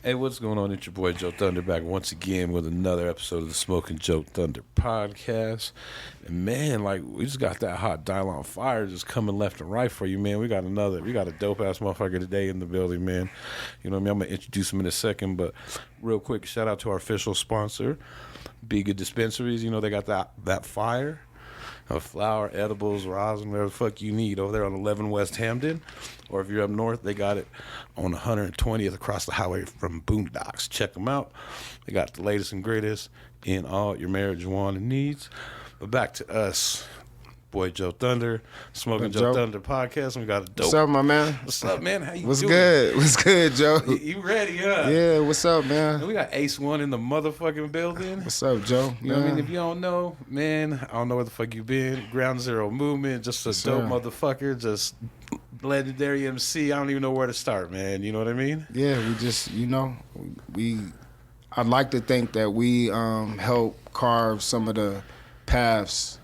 Hey, what's going on? It's your boy JoeThunder back once again with another episode of the Smoking JoeThunder podcast. And man, like we just got that hot dial on fire just coming left and right for you, man. We got a dope ass motherfucker today in the building, man. You know what I mean? I'm gonna introduce him in a second, but real quick, shout out to our official sponsor, Be Good Dispensaries. You know they got that fire. Flour, edibles, rosin, whatever the fuck you need over there on 11 West Hamden. Or if you're up north, they got it on 120th across the highway from Boondocks. Check them out. They got the latest and greatest in all your marijuana needs. But back to us. Boy JoeThunder, Smoking JoeThunder podcast. And we got a dope. What's up, my man? What's up, man? How you What's doing? good? What's good, Joe? You ready, huh? Yeah, what's up, man? And we got Ace One in the motherfucking building. What's up, Joe? You know what I mean? If you don't know, man, I don't know where the fuck you been. Ground Zero Movement, just a dope motherfucker, just legendary MC. I don't even know where to start, man. You know what I mean? Yeah, we just, I'd like to think that we help carve some of the paths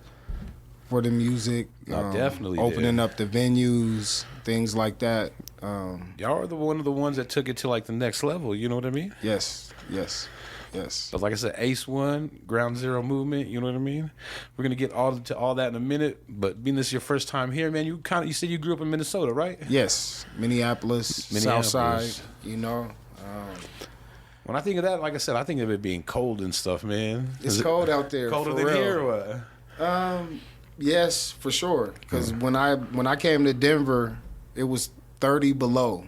for the music. Definitely opening up the venues, things like that. Y'all are one of the ones that took it to like the next level. You know what I mean? Yes. But like I said, Ace One, Ground Zero Movement. You know what I mean? We're gonna get to all that in a minute. But being this is your first time here, man, you said you grew up in Minnesota, right? Yes, Minneapolis. Southside. You know. When I think of that, like I said, I think of it being cold and stuff, man. It's cold out there. Colder for than real. here, or what? Yes, for sure. Because when I came to Denver, it was 30 below,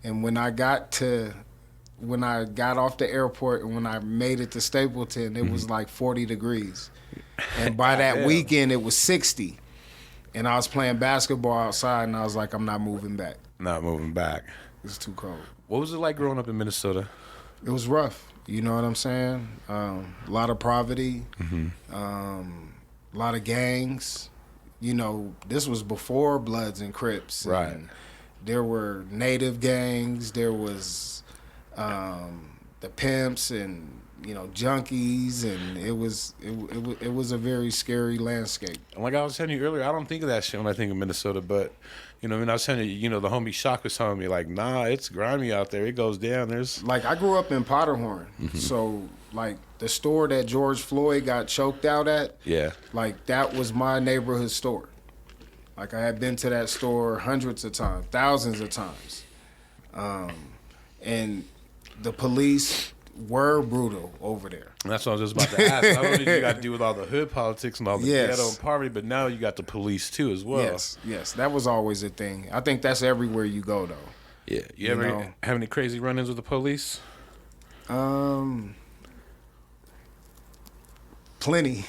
and when I got off the airport and when I made it to Stapleton, it was like 40 degrees, and by that weekend it was 60, and I was playing basketball outside, and I was like, I'm not moving back. Not moving back. It's too cold. What was it like growing up in Minnesota? It was rough. You know what I'm saying? A lot of poverty. A lot of gangs. You know, this was before Bloods and Crips. Right. And there were native gangs. There was the pimps and, junkies, and it was a very scary landscape. And like I was telling you earlier, I don't think of that shit when I think of Minnesota, but I was telling you, the homie Shock was telling me, like, nah, it's grimy out there. It goes down. There's like, I grew up in Potterhorn, so like the store that George Floyd got choked out at, like that was my neighborhood store. Like I had been to that store hundreds of times, thousands of times, and the police were brutal over there. And that's what I was just about to ask. Not only do you got to deal with all the hood politics and all the ghetto and poverty, but now you got the police too as well. Yes, that was always a thing. I think that's everywhere you go though. Yeah, you ever have any crazy run-ins with the police? Plenty.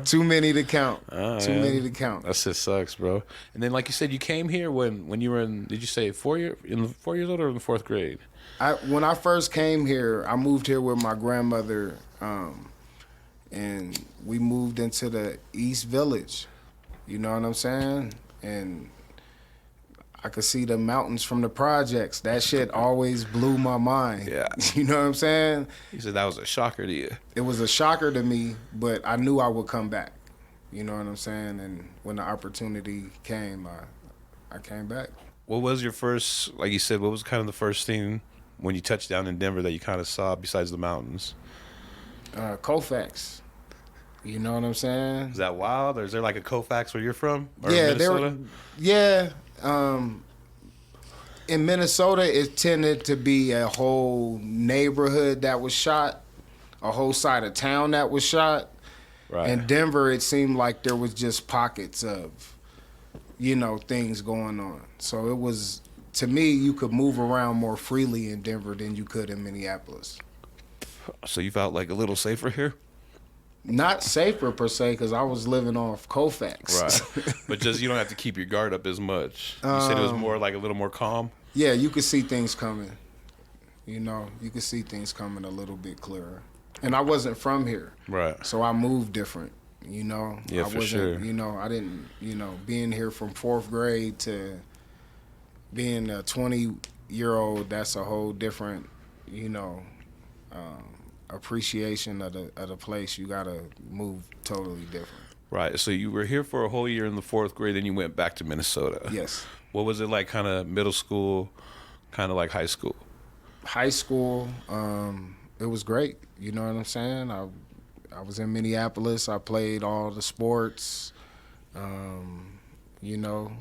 Too many to count. Too many to count. That shit sucks, bro. And then, like you said, you came here when you were in. Did you say 4 years old or in the fourth grade? When I first came here, I moved here with my grandmother, and we moved into the East Village. You know what I'm saying? And I could see the mountains from the projects. That shit always blew my mind. Yeah. You know what I'm saying? You said that was a shocker to you. It was a shocker to me, but I knew I would come back. You know what I'm saying? And when the opportunity came, I came back. What was your first, like you said, what was kind of the first thing when you touched down in Denver that you kind of saw besides the mountains? Koufax. You know what I'm saying? Is that wild? Or is there like a Koufax where you're from? Or yeah, Minnesota? In Minnesota, it tended to be a whole neighborhood that was shot, a whole side of town that was shot. Right. In Denver, it seemed like there was just pockets of, things going on. So it was, to me, you could move around more freely in Denver than you could in Minneapolis. So you felt like a little safer here? Not safer per se, because I was living off Koufax. Right. But just you don't have to keep your guard up as much. You said it was more like a little more calm? Yeah, you could see things coming. You could see things coming a little bit clearer. And I wasn't from here. Right. So I moved different, Yeah, I wasn't, sure. I didn't, being here from fourth grade to being a 20-year-old, that's a whole different, appreciation of the place. You gotta move totally different. Right. So you were here for a whole year in the fourth grade, then you went back to Minnesota. Yes. What was it like, kind of middle school, kind of like high school? high school, it was great. You know what I'm saying? I was in Minneapolis. I played all the sports. You know,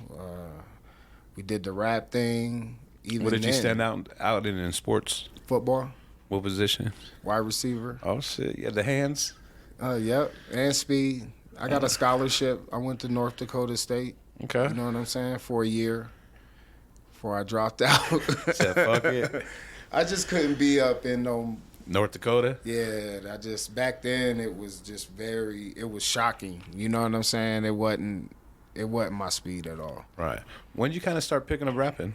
we did the rap thing. Even What did you then, stand out in sports? Football, What position? wide receiver. Oh shit! Yeah, the hands. Yep, and speed. I got a scholarship. I went to North Dakota State. Okay. You know what I'm saying? For a year before I dropped out. Said fuck it. I just couldn't be up in no. North Dakota. Yeah, back then it was just it was shocking. You know what I'm saying? It wasn't my speed at all. Right. When did you kind of start picking up rapping?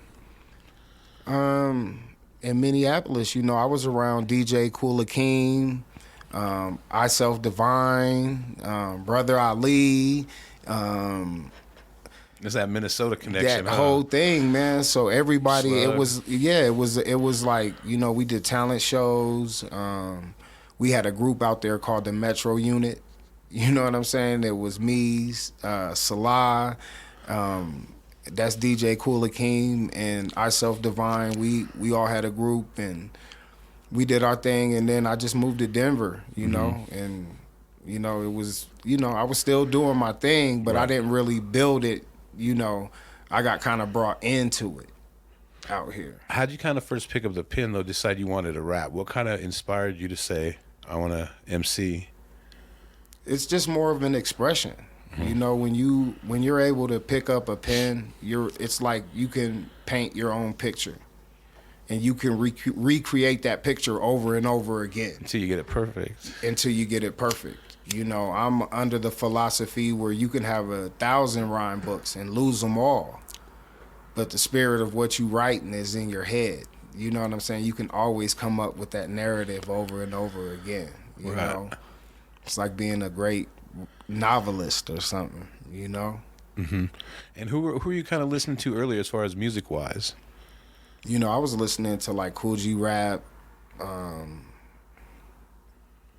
In Minneapolis, you know, I was around DJ Kool Akeem, I Self Divine, Brother Ali, It's that Minnesota connection. that whole thing, man. So everybody, Slug. it was like, you know, we did talent shows. We had a group out there called the Metro Unit. You know what I'm saying? It was me, Salah, that's DJ Kool Akeem, and I Self Divine. We all had a group, and we did our thing. And then I just moved to Denver, you know, and you know, it was, you know, I was still doing my thing, but I didn't really build it. You know, I got kind of brought into it out here. How'd you kind of first pick up the pen though? Decide you wanted to rap? What kind of inspired you to say, "I want to MC"? It's just more of an expression. You know, when you're able to pick up a pen, it's like you can paint your own picture, and you can recreate that picture over and over again Until you get it perfect. You know, I'm under the philosophy where you can have 1,000 rhyme books and lose them all, but the spirit of what you writing is in your head. You know what I'm saying? You can always come up with that narrative over and over again. You know, it's like being a great novelist or something. You know. Mm-hmm. And who were you kind of listening to earlier as far as music wise? You know, I was listening to like Cool G Rap,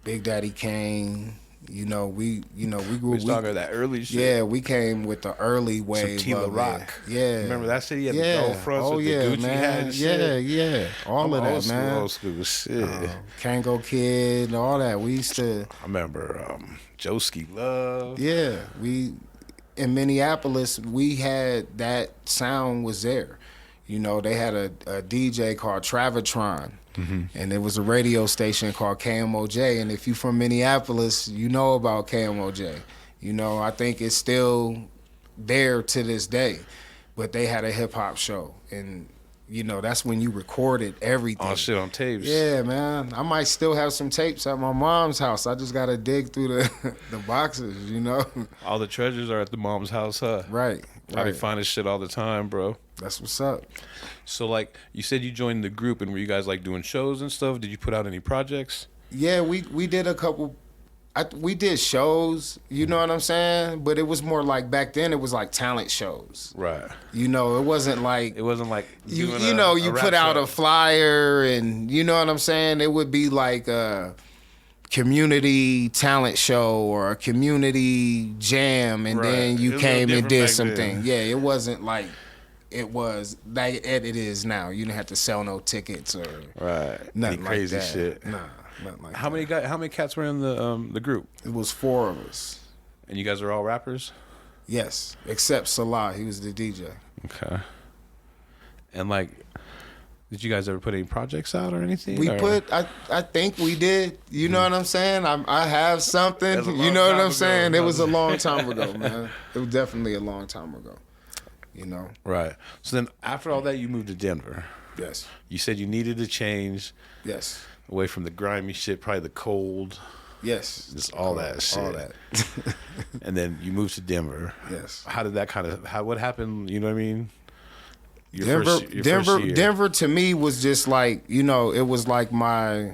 Big Daddy Kane. You know, we grew. We talking that early shit. Yeah, we came with the early wave. Some Tila of Rock. It. Yeah, Remember that city had the gold fronts with the Gucci hat and shit? Yeah, all of that, man. Old school shit. Kango Kid, all that. We used to. I remember Joeski Love. Yeah, in Minneapolis, we had that sound was there. You know, they had a DJ called Travatron. And there was a radio station called KMOJ. And if you're from Minneapolis, you know about KMOJ. You know, I think it's still there to this day. But they had a hip-hop show. And, you know, that's when you recorded everything. All shit on tapes. Yeah, man. I might still have some tapes at my mom's house. I just got to dig through the boxes, you know. All the treasures are at the mom's house, huh? Right. I be finding shit all the time, bro. That's what's up. So, like, you said you joined the group, and were you guys, like, doing shows and stuff? Did you put out any projects? Yeah, we did a couple. We did shows, you know what I'm saying? But it was more like, back then, it was like talent shows. Right. You know, it wasn't like you put out a flyer, and you know what I'm saying? It would be like a community talent show or a community jam, and then you came and did something. Yeah, it wasn't like it was like it is now. You didn't have to sell no tickets or nothing like crazy that. shit. Nah, nothing like How many cats were in the group? It was 4 of us. And you guys are all rappers? Yes, except Salah. He was the DJ. Okay. And like, did you guys ever put any projects out or anything? I think we did. You know what I'm saying? I have something. You know what I'm saying? It was a long time ago, man. It was definitely a long time ago. You know? Right. So then after all that, you moved to Denver. Yes. You said you needed to change. Yes. Away from the grimy shit, probably the cold. Yes. Just all that shit. All that. And then you moved to Denver. Yes. How did that what happened? You know what I mean? Denver to me was just like, you know, it was like my,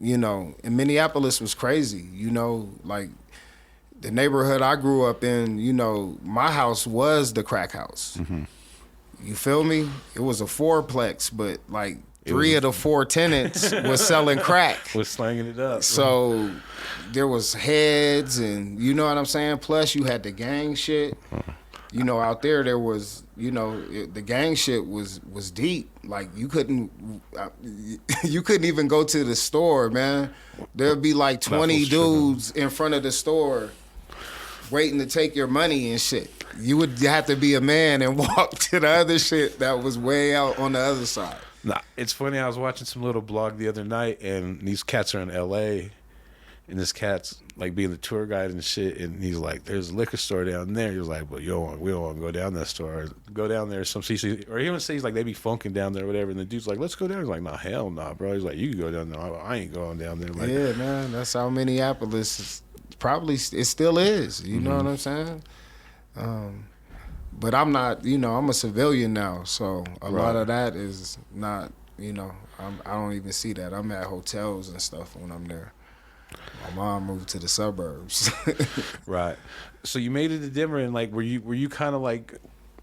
you know, and Minneapolis was crazy, you know, like the neighborhood I grew up in, you know, my house was the crack house. Mm-hmm. You feel me? It was a fourplex, but like 3 of the 4 tenants was selling crack. Was slanging it up. So there was heads and, you know what I'm saying? Plus you had the gang shit. you know, out there was, you know, the gang shit was deep. Like you couldn't even go to the store, man. There'd be like 20 dudes in front of the store waiting to take your money and shit. You would have to be a man and walk to the other shit that was way out on the other side. Nah, it's funny. I was watching some little blog the other night, and these cats are in L.A., and this cat's like being the tour guide and shit, and he's like, "There's a liquor store down there." He was like, "But we don't want to go down that store. Go down there, some CC." Or he even says like they be funking down there or whatever, and the dude's like, "Let's go down." He's like, "Nah, hell nah, bro." He's like, "You can go down there. I ain't going down there." Like, yeah, man, that's how Minneapolis is. Probably it still is. You know what I'm saying? But I'm not, you know, I'm a civilian now, so a lot of that is not, you know, I don't even see that. I'm at hotels and stuff when I'm there. My mom moved to the suburbs. Right. So you made it to Denver, and like, were you kind of like,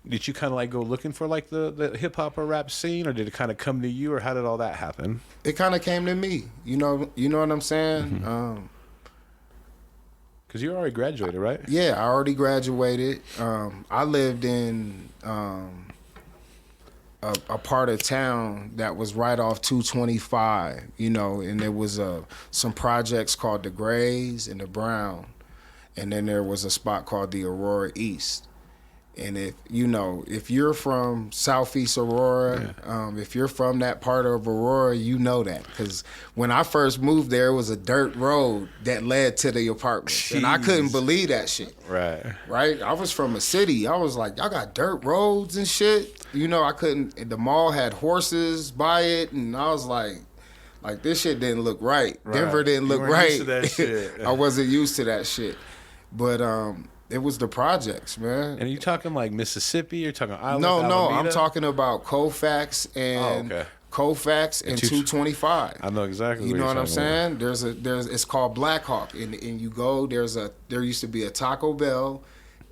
did you kind of like go looking for like the hip hop or rap scene, or did it kind of come to you, or how did all that happen? It kind of came to me. You know what I'm saying? Because you already graduated, right? Yeah, I already graduated. I lived in a part of town that was right off 225, you know, and there was some projects called the Grays and the Brown, and then there was a spot called the Aurora East. And if you're from Southeast Aurora, if you're from that part of Aurora, you know that. Because when I first moved there, it was a dirt road that led to the apartments. Jeez. And I couldn't believe that shit. Right? I was from a city. I was like, y'all got dirt roads and shit? You know, I couldn't. The mall had horses by it, and I was like this shit didn't look right. Denver didn't look right. Used to that shit. I wasn't used to that shit. But it was the projects, man. And are you talking like Mississippi? You're talking Island? No, I'm talking about Colfax and Colfax and 225. I know exactly. You know what I'm saying? There's it's called Black Hawk, and you go. There used to be a Taco Bell.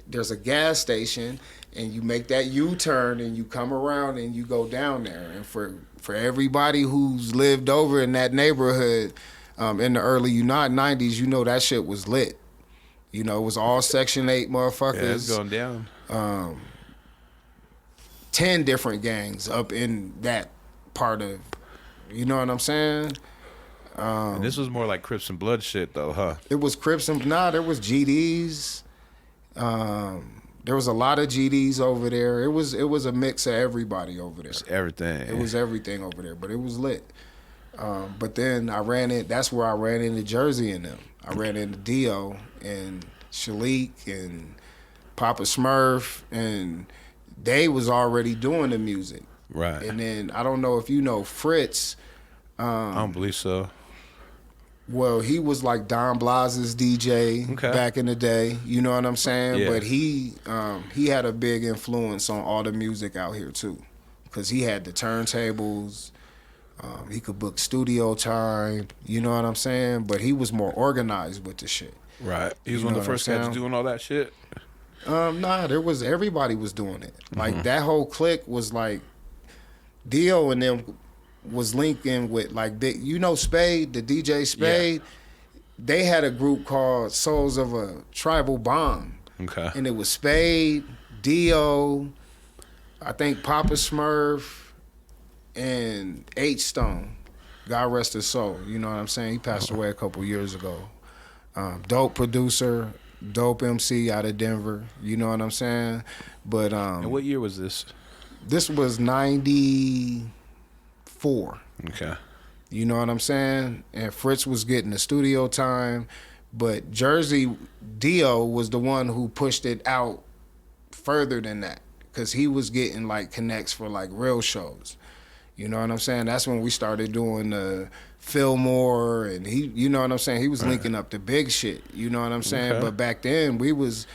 There's a gas station, and you make that U-turn and you come around and you go down there. And for everybody who's lived over in that neighborhood in the early 90s, you know that shit was lit. You know, it was all Section 8 motherfuckers. Yeah, it's going down. 10 different gangs up in that part of, you know what I'm saying? And this was more like Crips and Blood shit, though, huh? It was Crips and, there was GDs. There was a lot of GDs over there. It was a mix of everybody over there. It's everything. It was everything over there, but it was lit. But then that's where I ran into Jersey and them. I ran into Dio and Shalik and Papa Smurf, and they was already doing the music. Right. And then I don't know if you know Fritz. I don't believe so. Well, he was like Don Blas's DJ back in the day. You know what I'm saying? Yeah. But he had a big influence on all the music out here too, because he had the turntables. He could book studio time, you know what I'm saying? But he was more organized with the shit. Right. He was one of the first guys doing all that shit? Everybody was doing it. Like that whole clique was like, Dio and them was linking with like, Spade, the DJ Spade, they had a group called Souls of a Tribal Bond. Okay. And it was Spade, Dio, I think Papa Smurf, and H-Stone, God rest his soul. You know what I'm saying? He passed away a couple years ago. Dope producer, dope MC out of Denver. You know what I'm saying? But and what year was this? This was 94. Okay. You know what I'm saying? And Fritz was getting the studio time, but Jersey Dio was the one who pushed it out further than that, because he was getting like connects for like real shows. You know what I'm saying? That's when we started doing the Fillmore, and he, you know what I'm saying? He was linking up the big shit. You know what I'm saying? Okay. But back then, we was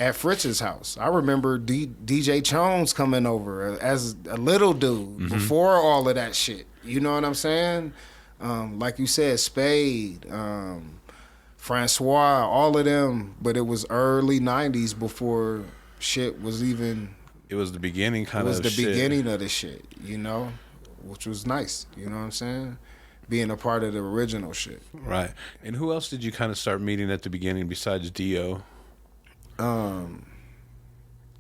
at Fritz's house. I remember DJ Chones coming over as a little dude before all of that shit. You know what I'm saying? Like you said, Spade, Francois, all of them. But it was early 90s before shit was even... It was the beginning kind of shit. It was the beginning of the shit, you know? Which was nice, you know what I'm saying? Being a part of the original shit. Right. And who else did you kind of start meeting at the beginning besides Dio?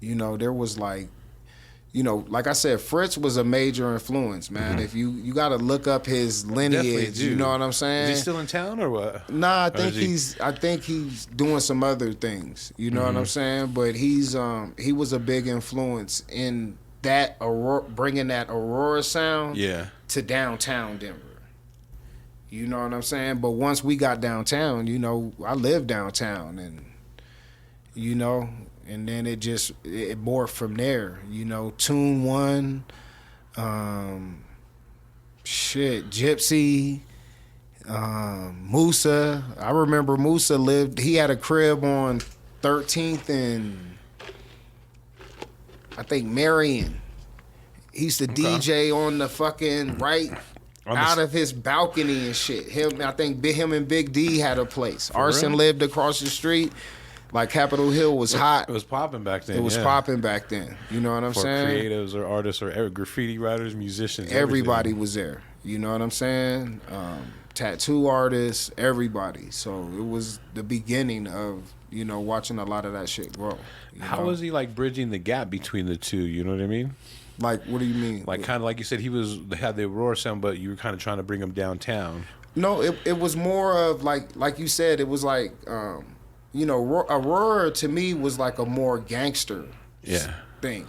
You know, there was like, you know, like I said, Fritz was a major influence, man. If you got to look up his lineage, you know what I'm saying? Is he still in town or what? Nah, I think he's doing some other things. You know what I'm saying? But he was a big influence in that bringing that Aurora sound to downtown Denver. You know what I'm saying? But once we got downtown, you know, I lived downtown, and you know, and then it morphed from there. You know, Tune One, Gypsy, Musa. I remember Musa he had a crib on 13th and I think Marion. He used to DJ on the fucking right out of his balcony and shit. I think him and Big D had a place. Arson lived across the street. Like Capitol Hill was hot. It was popping back then. It was popping back then. You know what I'm saying? For creatives or artists or graffiti writers, musicians. Everybody was there. You know what I'm saying? Tattoo artists, everybody. So it was the beginning of, you know, watching a lot of that shit grow. How was he like bridging the gap between the two? You know what I mean? Like, what do you mean? Like, kind of like you said, they had the Aurora sound, but you were kind of trying to bring him downtown. No, it was more of like you said, it was like, you know, Aurora to me was like a more gangster thing.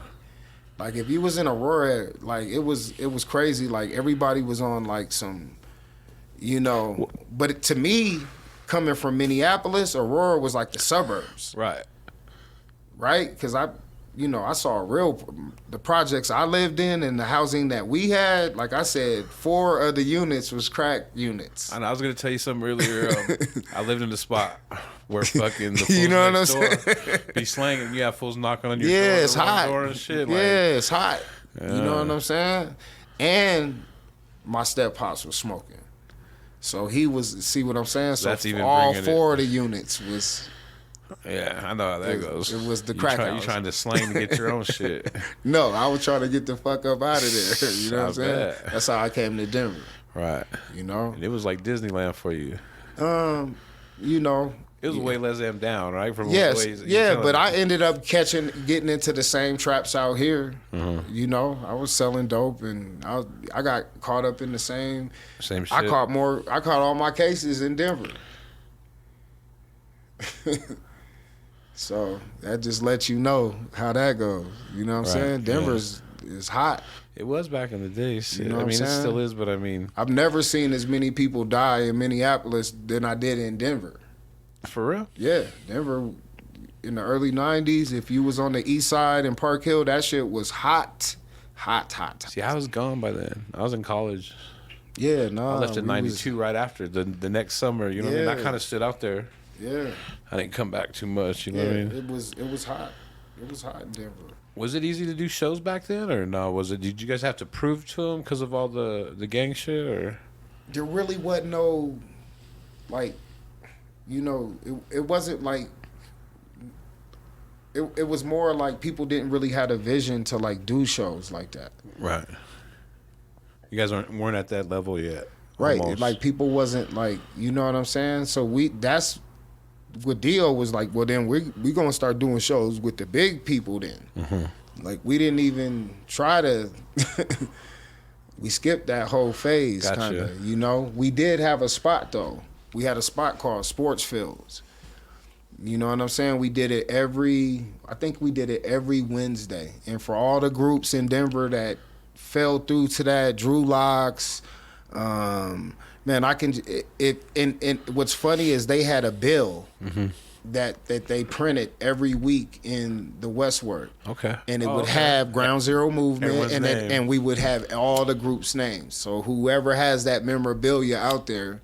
Like if you was in Aurora, like it was crazy. Like everybody was on like some, you know. But to me, coming from Minneapolis, Aurora was like the suburbs. Right. Because I saw the projects I lived in and the housing that we had. Like I said, 4 of the units was crack units. And I was gonna tell you something earlier. I lived in the spot where fucking the fools you know what I'm next door saying? Be slanging. You have fools knocking on your door. It's hot. Door and shit. It's hot. You know what I'm saying? And my step pops was smoking, so he was. See what I'm saying? So that's even all 4 of the units was. Yeah, I know how that goes. It was the crack house. You trying to slang to get your own shit. No, I was trying to get the fuck up out of there. You know what I'm saying? That's how I came to Denver. Right. You know? And it was like Disneyland for you. You know. It was way less them down, right? From ways, but I ended up getting into the same traps out here. You know, I was selling dope, and I got caught up in the same shit. I caught all my cases in Denver. So that just lets you know how that goes. You know what I'm saying? Denver is hot. It was back in the day. Shit. You know what I mean, I'm saying? It still is, but I mean, I've never seen as many people die in Minneapolis than I did in Denver. For real? Yeah, Denver in the early 90s, if you was on the east side in Park Hill, that shit was hot. See, I was gone by then. I was in college. Yeah, no. I left in 92 right after the next summer. You know what I mean? I kind of stood out there. Yeah. I didn't come back too much, you know what I mean? It was hot. It was hot in Denver. Was it easy to do shows back then, or no? Did you guys have to prove to them because of all the gang shit, or? There really wasn't no, like, you know, it wasn't like, it was more like people didn't really have a vision to like do shows like that. Right. You guys weren't at that level yet. Right. Almost. Like people wasn't like, you know what I'm saying? So that's what Dio was like, well then we gonna start doing shows with the big people then. Like we didn't even try to we skipped that whole phase kinda. You know? We did have a spot though. We had a spot called Sports Fields. You know what I'm saying? We did it every Wednesday. And for all the groups in Denver that fell through to that, Drew Locks, man, and what's funny is they had a bill that they printed every week in the Westward. Okay. And it would have Ground Zero Movement and we would have all the groups' names. So whoever has that memorabilia out there,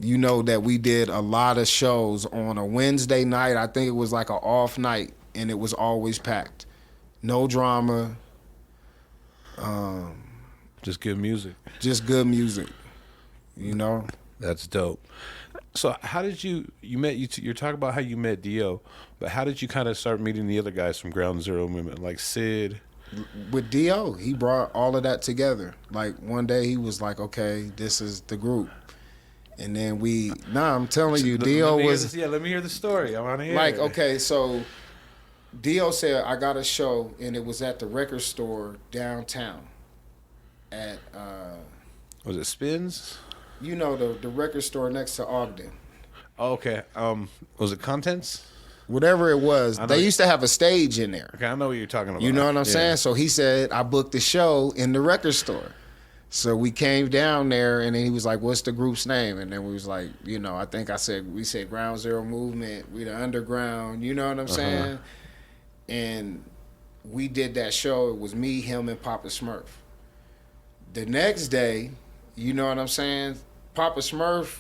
you know that we did a lot of shows on a Wednesday night. I think it was like an off night, and it was always packed. No drama. Just good music. Just good music. You know? That's dope. So how did you're talking about how you met Dio, but how did you kind of start meeting the other guys from Ground Zero Movement, like Sid? With Dio, he brought all of that together. Like one day he was like, okay, this is the group. And then I'm telling you, Dio was... let me hear the story. I want to hear like, it. okay, so Dio said I got a show, and it was at the record store downtown. At Was it Spins? you know the record store next to Ogden. Oh, okay. Was it Contents? Whatever it was, I know- they used to have a stage in there. Okay, I know what you're talking about. You know what I'm Yeah. saying? So he said I booked the show in the record store. So we came down there, and then he was like, "What's the group's name?" And then we was like, I think we said Ground Zero Movement. We the Underground. You know what I'm saying? And we did that show. It was me, him, and Papa Smurf. The next day, you know what I'm saying? Papa Smurf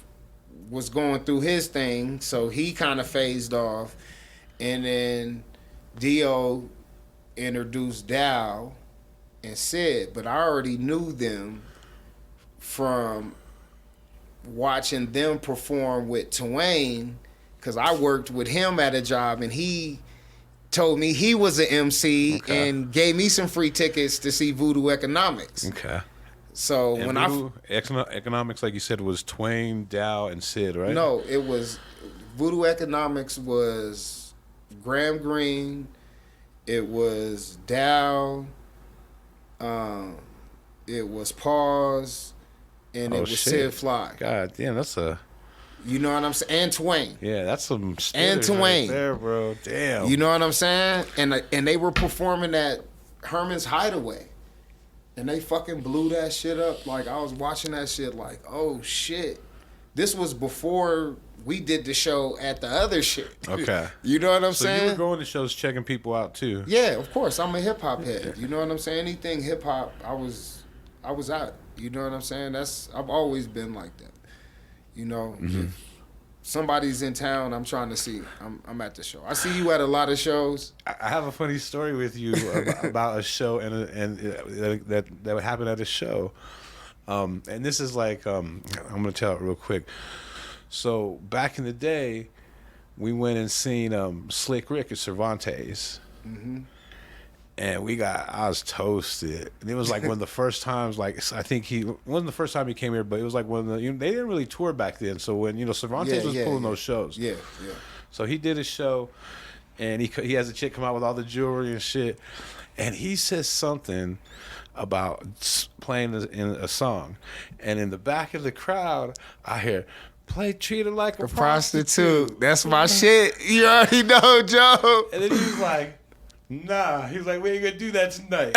was going through his thing, so he kind of phased off. And then Dio introduced Dow and Sid, but I already knew them from watching them perform with Twain, because I worked with him at a job, and he told me he was an MC and gave me some free tickets to see Voodoo Economics. Okay. So And when Voodoo Economics, like you said, was Twain, Dow, and Sid, right? No, it was Voodoo Economics was Graham Greene, it was Dow, it was Pause, and it was Sid Fly. God damn, that's a... You know what I'm saying? And Twain. Yeah, that's some... And Twain. Right there, bro. Damn. You know what I'm saying? And they were performing at Herman's Hideaway. And they fucking blew that shit up. Like, I was watching that shit like, oh, shit. This was before we did the show at the other shit. Okay. You know what I'm So saying? you were going to shows checking people out, too? Yeah, of course. I'm a hip-hop head. You know what I'm saying? Anything hip-hop, I was out. You know what I'm saying? I've always been like that. You know, if somebody's in town, I'm trying to see. I'm at the show. I see you at a lot of shows. I have a funny story with you about a show and that happened at a show. And this is like, I'm going to tell it real quick. So back in the day, we went and seen Slick Rick at Cervantes. And I was toasted. And it was like one of the first times, like, I think it wasn't the first time he came here, but it was like one of the, they didn't really tour back then. So when, Cervantes was pulling those shows. Yeah. So he did a show, and he has a chick come out with all the jewelry and shit. And he says something about playing in a song. And in the back of the crowd, I hear, treat her like a prostitute. That's my shit. You already know, Joe. And then he was like, nah. He was like, we ain't gonna do that tonight.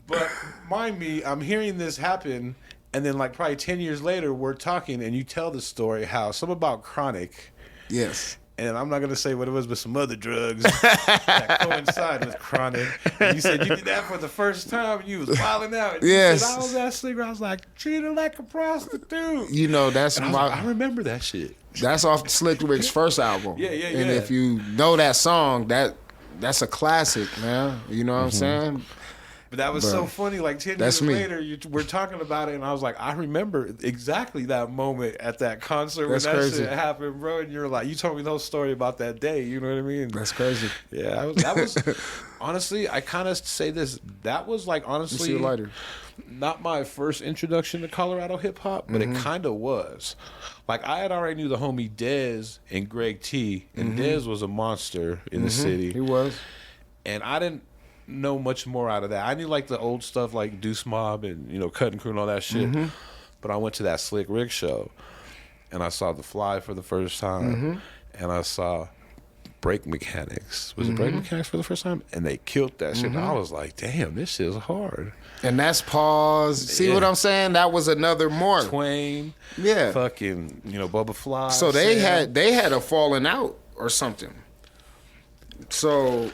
But mind me, I'm hearing this happen, and then like probably 10 years later, we're talking, and you tell the story how something about chronic. Yes. And I'm not gonna say what it was, but some other drugs that coincide with chronic. And you said you did that for the first time, and you was wilding out. And yes. You said, I was that singer. I was like, treat her like a prostitute. You know, that's I remember that shit. That's off Slick Rick's first album. Yeah. And if you know that song, that's a classic, man. You know what I'm saying? But that was so funny. Like 10 years later, we're talking about it, and I was like, I remember exactly that moment at that concert when that shit happened, bro. And you're like, you told me the whole story about that day. You know what I mean? That's crazy. Yeah, that was honestly, I kind of say this. That was like honestly not my first introduction to Colorado hip hop, but it kind of was. Like I had already knew the homie Dez and Greg T, and Dez was a monster in the city. He was, and I didn't know much more out of that. I knew like the old stuff like Deuce Mob and Cut and Crew and all that shit. But I went to that Slick Rick show, and I saw The Fly for the first time, and I saw Break Mechanics. Was it Break Mechanics for the first time? And they killed that shit. And I was like, damn, this shit is hard. And that's Pause. See what I'm saying? That was another mark. Twain. Yeah. Fucking, Bubba Fly. So they had a falling out or something. So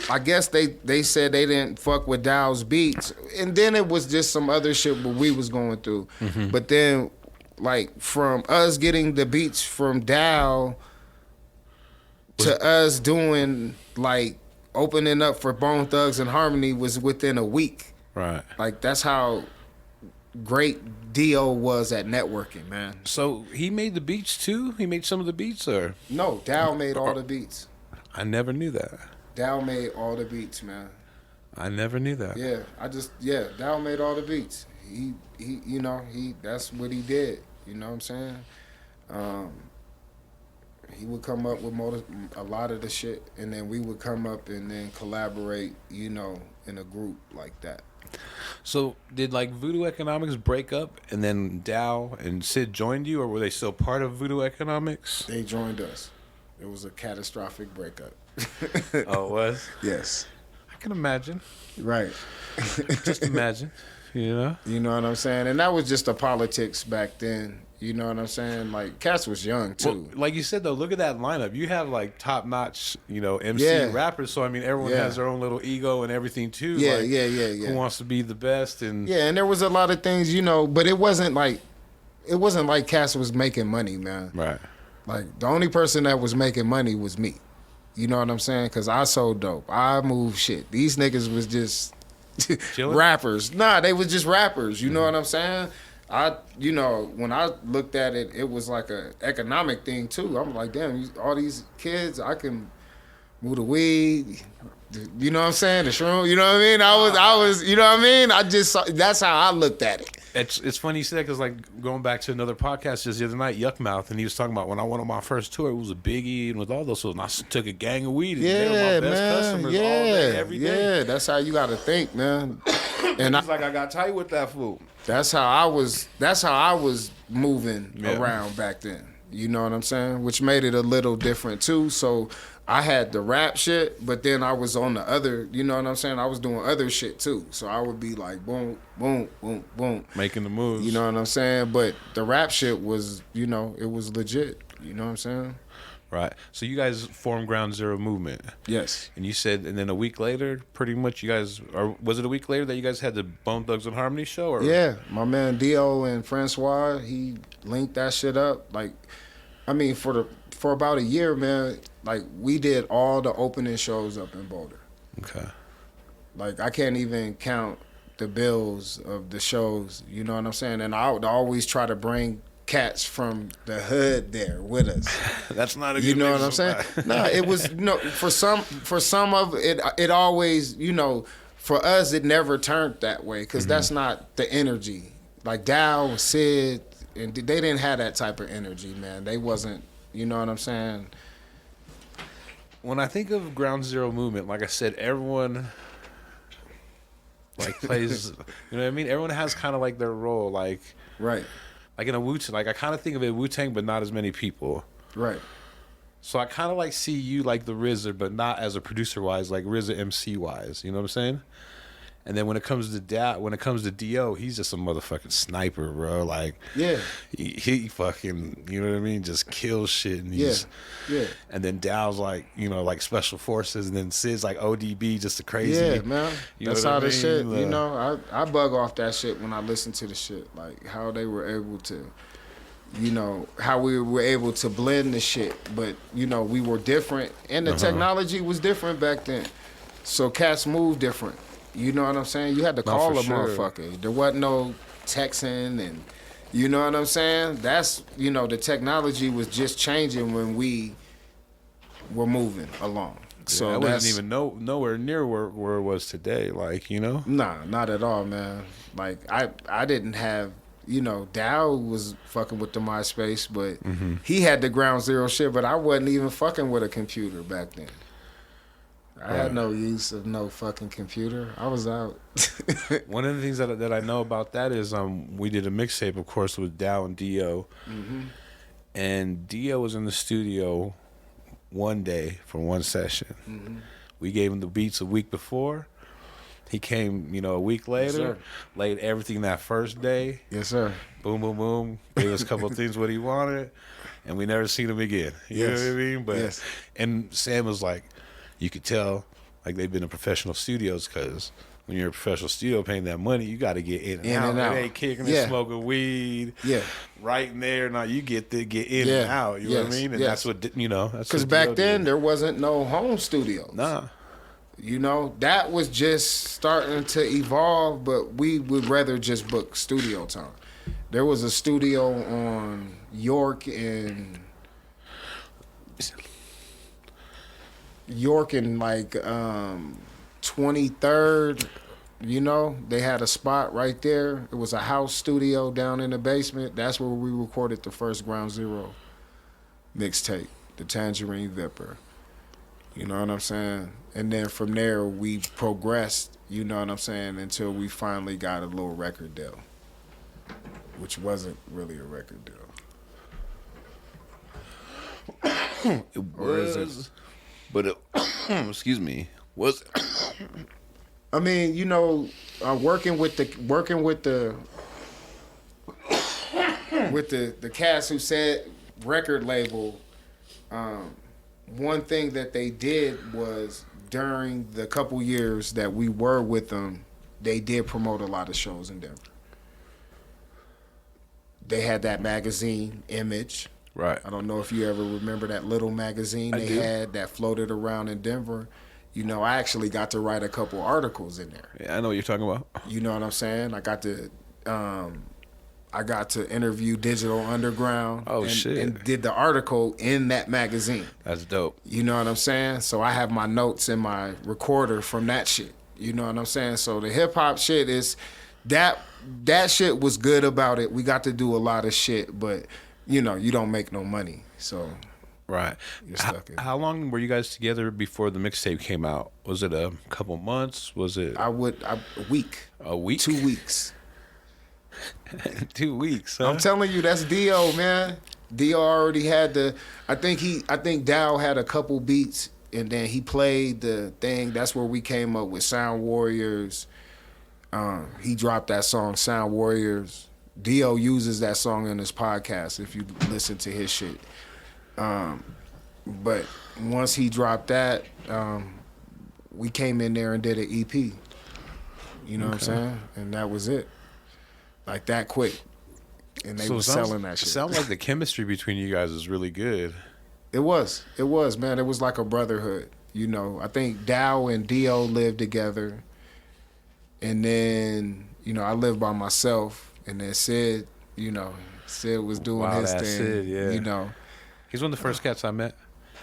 I guess they said they didn't fuck with Dow's beats, and then it was just some other shit what we was going through. But then, like from us getting the beats from Dow to us doing like opening up for Bone Thugs and Harmony was within a week. Right. Like that's how great Dio was at networking, man. So he made the beats too? He made some of the beats, or no? Dow made all the beats. I never knew that. Dow made all the beats, man. I never knew that. Yeah, Dow made all the beats. He that's what he did. You know what I'm saying? He would come up with a lot of the shit, and then we would come up and then collaborate, you know, in a group like that. So did like Voodoo Economics break up, and then Dow and Sid joined you, or were they still part of Voodoo Economics? They joined us. It was a catastrophic breakup. Oh, it was? Yes. I can imagine. Right. Just imagine. You know? You know what I'm saying? And that was just the politics back then. You know what I'm saying? Like, Cass was young, too. Well, like you said, though, look at that lineup. You have, like, top-notch, you know, MC Yeah. rappers. So, I mean, everyone Yeah. has their own little ego and everything, too. Yeah, like, yeah. Who wants to be the best? And Yeah, and there was a lot of things, you know, but it wasn't like Cass was making money, man. Right. Like, the only person that was making money was me. You know what I'm saying? Because I sold dope. I moved shit. These niggas was just Chilling? rappers. Nah, they was just rappers. You know what I'm saying? You know, when I looked at it, it was like a economic thing too. I'm like, damn, all these kids, I can move the weed. You know what I'm saying? The shroom. You know what I mean? I was. You know what I mean? That's how I looked at it. It's funny you said, because like going back to another podcast just the other night, Yuckmouth, and he was talking about when I went on my first tour, it was a Biggie and with all those, and I took a gang of weed. And they were my best customers all day, every day. Yeah, that's how you got to think, man. And He's like, I got tight with that fool. That's how I was moving around back then. You know what I'm saying? Which made it a little different too. So I had the rap shit, but then I was on the other, you know what I'm saying? I was doing other shit too. So I would be like boom, boom, boom, boom. Making the moves. You know what I'm saying? But the rap shit was, you know, it was legit. You know what I'm saying? Right. So you guys formed Ground Zero Movement. Yes. And you said, and then a week later, pretty much you guys, or was it a week later that you guys had the Bone Thugs and Harmony show? Or? Yeah. My man Dio and Francois, he linked that shit up. Like, I mean, for about a year, man, like, we did all the opening shows up in Boulder. Okay. Like, I can't even count the bills of the shows, you know what I'm saying? And I would always try to bring cats from the hood there with us. That's not a good You know what I'm saying? No, it was, you know, for some of it always, you know, for us, it never turned that way because that's not the energy. Like Dow and Sid, and they didn't have that type of energy, man. They wasn't, you know what I'm saying? When I think of Ground Zero Movement, like I said, everyone like plays, you know what I mean? Everyone has kind of like their role, like Right. Like in a Wu-Tang, like I kind of think of it Wu-Tang, but not as many people. Right. So I kind of like see you like the RZA, but not as a producer wise, like RZA MC wise. You know what I'm saying? And then when it comes to Do, he's just a motherfucking sniper, bro. Like, Yeah. he fucking, you know what I mean? Just kills shit. And he's, Yeah. And then Dow's like, you know, like special forces, and then Sid's like ODB, just a crazy. Yeah, man. You know That's what how I the mean? shit, you know, I bug off that shit when I listen to the shit. Like how they were able to, you know, how we were able to blend the shit. But, you know, we were different and the technology was different back then. So cats moved different. You know what I'm saying? You had to call a motherfucker. There wasn't no texting and, you know what I'm saying? That's, you know, the technology was just changing when we were moving along. So I wasn't even nowhere near where it was today. Like, you know? Nah, not at all, man. Like I didn't have, you know, Dow was fucking with the MySpace, but he had the Ground Zero shit, but I wasn't even fucking with a computer back then. I had no use of no fucking computer. I was out. One of the things that I know about that is we did a mixtape, of course, with Dow and Dio. And Dio was in the studio one day for one session. We gave him the beats a week before. He came, you know, a week later, laid everything that first day. Yes, sir. Boom, boom, boom. Gave us a couple of things what he wanted, and we never seen him again. You know what I mean? But and Sam was like, you could tell, like they've been in professional studios, because when you're a professional studio paying that money, you got to get in and out. It ain't kicking and smoking weed. Right in there. Now you get in and out. You know what I mean? And that's what, you know. Because back then, there wasn't no home studios. Nah. You know, that was just starting to evolve, but we would rather just book studio time. There was a studio on York and like 23rd, you know, they had a spot right there. It was a house studio down in the basement. That's where we recorded the first Ground Zero mixtape. the Tangerine Vipper. You know what I'm saying? And then from there, we progressed, you know what I'm saying, until we finally got a little record deal, which wasn't really a record deal. It was, but it, excuse me, was. I mean, you know, working with the cast who said record label. One thing that they did was during the couple years that we were with them, they did promote a lot of shows in Denver. They had that magazine, Image. Right. I don't know if you ever remember that little magazine they had that floated around in Denver. You know, I actually got to write a couple articles in there. Yeah, I know what you're talking about. You know what I'm saying? I got to interview Digital Underground. Oh, shit. And did the article in that magazine. That's dope. You know what I'm saying? So I have my notes in my recorder from that shit. You know what I'm saying? So the hip hop shit is that shit was good about it. We got to do a lot of shit, but you know, you don't make no money. So right. You're stuck in. How long were you guys together before the mixtape came out? Was it a couple months? Was it a week. A week? 2 weeks. 2 weeks, huh? I'm telling you, that's Dio, man. Dio already had I think Dow had a couple beats, and then he played the thing. That's where we came up with Sound Warriors. He dropped that song, Sound Warriors. Dio uses that song in his podcast if you listen to his shit. But once he dropped that, we came in there and did an EP. You know what I'm saying? And that was it. Like that quick. And they were selling that shit. It sounds like the chemistry between you guys is really good. It was, man. It was like a brotherhood. You know, I think Dow and Dio lived together. And then, you know, I lived by myself. And then Sid was doing his thing. Sid, yeah. You know. He's one of the first cats I met.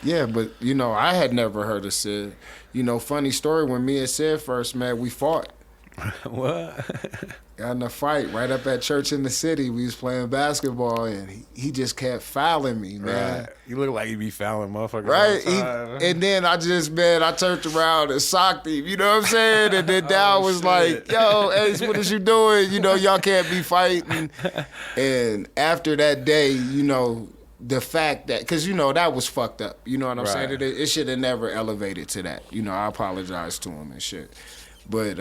Yeah, but, you know, I had never heard of Sid. You know, funny story, when me and Sid first met, we fought. What? Got in a fight right up at church in the city. We was playing basketball, and he just kept fouling me, man. Right. You look like you be fouling motherfuckers. Right. All the time. And then I turned around and socked him. You know what I'm saying? And then Dow was like, yo, Ace, what is you doing? You know, y'all can't be fighting. And after that day, you know, the fact that, because, you know, that was fucked up. You know what I'm saying? It should have never elevated to that. You know, I apologize to him and shit. But,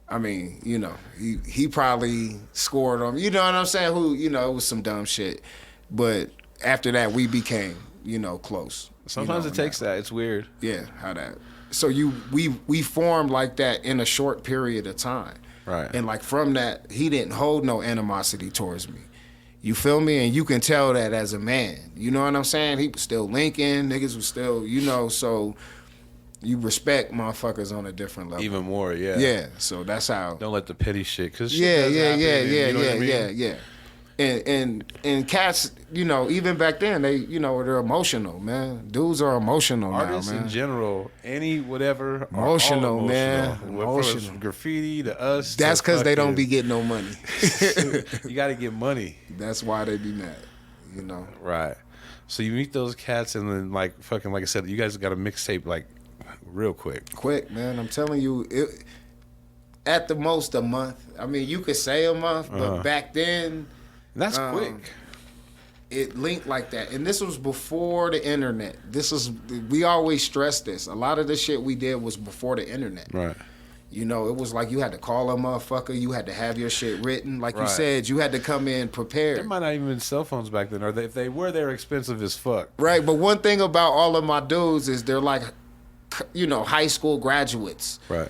I mean, you know, he probably scored on, you know what I'm saying? Who, you know, it was some dumb shit. But after that, we became, you know, close. Sometimes it takes that. It's weird. Yeah, how that. So we formed like that in a short period of time. Right. And like from that, he didn't hold no animosity towards me. You feel me? And you can tell that as a man. You know what I'm saying? He was still linking, niggas was still, you know, so you respect motherfuckers on a different level. Even more, yeah. Yeah, so that's how. Don't let the petty shit, because Yeah. And cats, you know, even back then, they, you know, they're emotional, man. Dudes are emotional Artists now, man. in general, any whatever, Emotional, are all man. Emotional. From graffiti to us. That's because they don't be getting no money. You got to get money. That's why they be mad, you know. Right. So you meet those cats, and then like fucking, like I said, you guys got a mixtape like real quick. Quick, man. I'm telling you, at the most a month. I mean, you could say a month, but back then, that's quick. It linked like that. And this was before the internet. We always stress this. A lot of the shit we did was before the internet. Right. You know, it was like you had to call a motherfucker. You had to have your shit written. Like you said, you had to come in prepared. There might not even been cell phones back then, or if they were, they were expensive as fuck. Right, but one thing about all of my dudes is they're like, you know, high school graduates. Right.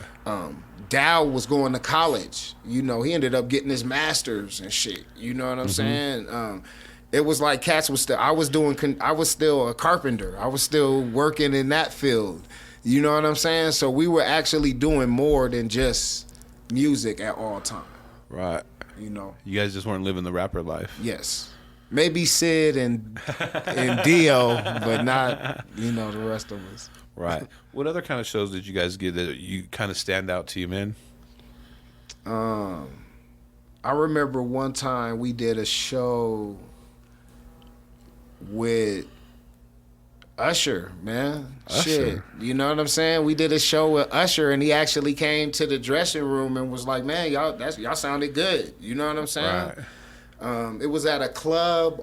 Dow was going to college. You know, he ended up getting his master's and shit. You know what I'm saying? It was like cats was still. I was still a carpenter. I was still working in that field. You know what I'm saying? So we were actually doing more than just music at all time. Right. You know. You guys just weren't living the rapper life. Yes. Maybe Sid and Dio, but not, you know, the rest of us. Right. What other kind of shows did you guys get that you kind of stand out to you, man? I remember one time we did a show with Usher, man. Usher. Shit. You know what I'm saying? We did a show with Usher, and he actually came to the dressing room and was like, man, y'all sounded good. You know what I'm saying? Right. It was at a club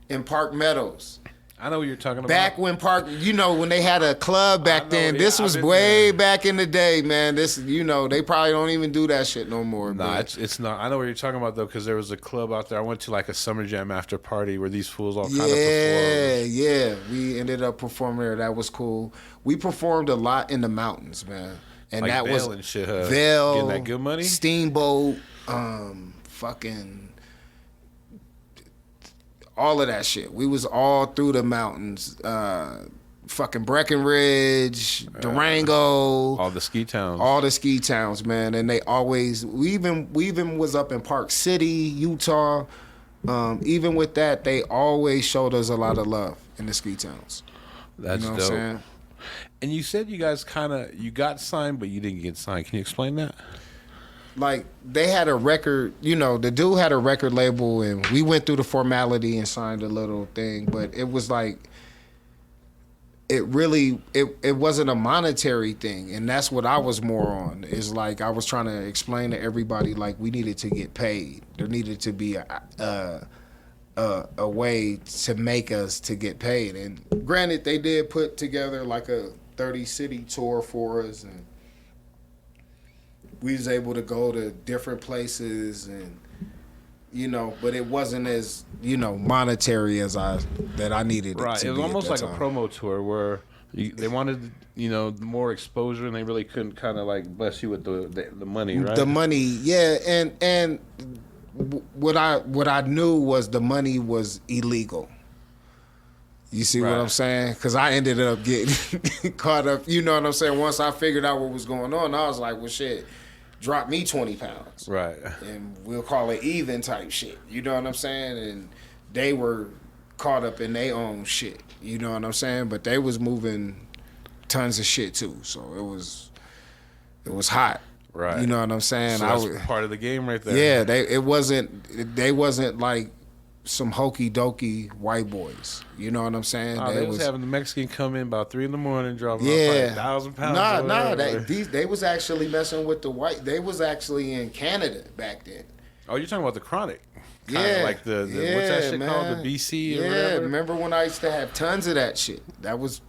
in Park Meadows. I know what you're talking about. Back when when they had a club back then, this was way back in the day, man. This, they probably don't even do that shit no more. Nah, it's not. I know what you're talking about, though, because there was a club out there. I went to like a summer jam after party where these fools all kind of performed. Yeah. We ended up performing there. That was cool. We performed a lot in the mountains, man. And like that Vail was and shit, Vail, getting that good money? Steamboat, fucking all of that shit. We was all through the mountains. Fucking Breckenridge, Durango, all the ski towns, man. And they always we even was up in Park City, Utah. Even with that, they always showed us a lot of love in the ski towns. That's dope. What I'm saying? And you said you guys you got signed, but you didn't get signed. Can you explain that? Like, they had a record, the dude had a record label, and we went through the formality and signed a little thing, but it was like, it wasn't a monetary thing, and that's what I was more on, is like, I was trying to explain to everybody, like, we needed to get paid. There needed to be a way to make us to get paid, and granted, they did put together like a 30-city tour for us, and we was able to go to different places, and but it wasn't as monetary as I needed. Right, it was almost like a promo tour where they wanted more exposure, and they really couldn't kind of like bless you with the money, right? The money, yeah, and what I knew was the money was illegal. You see what I'm saying? Because I ended up getting caught up. You know what I'm saying? Once I figured out what was going on, I was like, well, shit. Drop me 20 pounds. Right. And we'll call it even type shit. You know what I'm saying? And they were caught up in their own shit. You know what I'm saying? But they was moving tons of shit too. So it was hot. Right. You know what I'm saying? So that's part of the game right there. Yeah, they wasn't like some hokey dokey white boys. You know what I'm saying? They was having the Mexican come in about 3 a.m, dropping off 1,000 pounds. Nah. They was actually messing with the white. They was actually in Canada back then. Oh, you're talking about the Chronic? Like the what's that shit called? The BC or whatever? Remember when I used to have tons of that shit? That was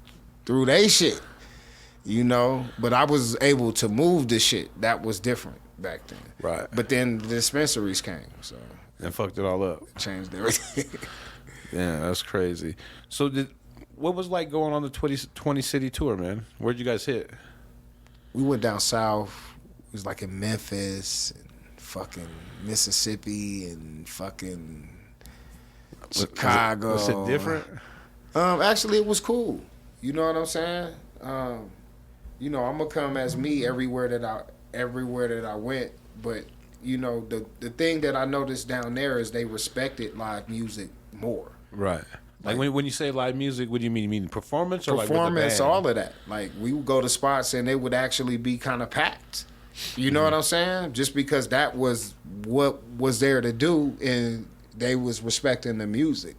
through they shit. But I was able to move the shit. That was different back then. Right. But then the dispensaries came, so. And fucked it all up. Changed everything. Yeah, that's crazy. So what was like going on the 20 city tour, man? Where'd you guys hit? We went down south. It was like in Memphis and fucking Mississippi and fucking Chicago. Was it different? Actually, it was cool. You know what I'm saying? I'm gonna come as me everywhere that I went, but the thing that I noticed down there is they respected live music more. Right. Like when you say live music, what do you mean? You mean performance or performance, like all of that. Like we would go to spots and they would actually be kind of packed. You know what I'm saying? Just because that was what was there to do, and they was respecting the music.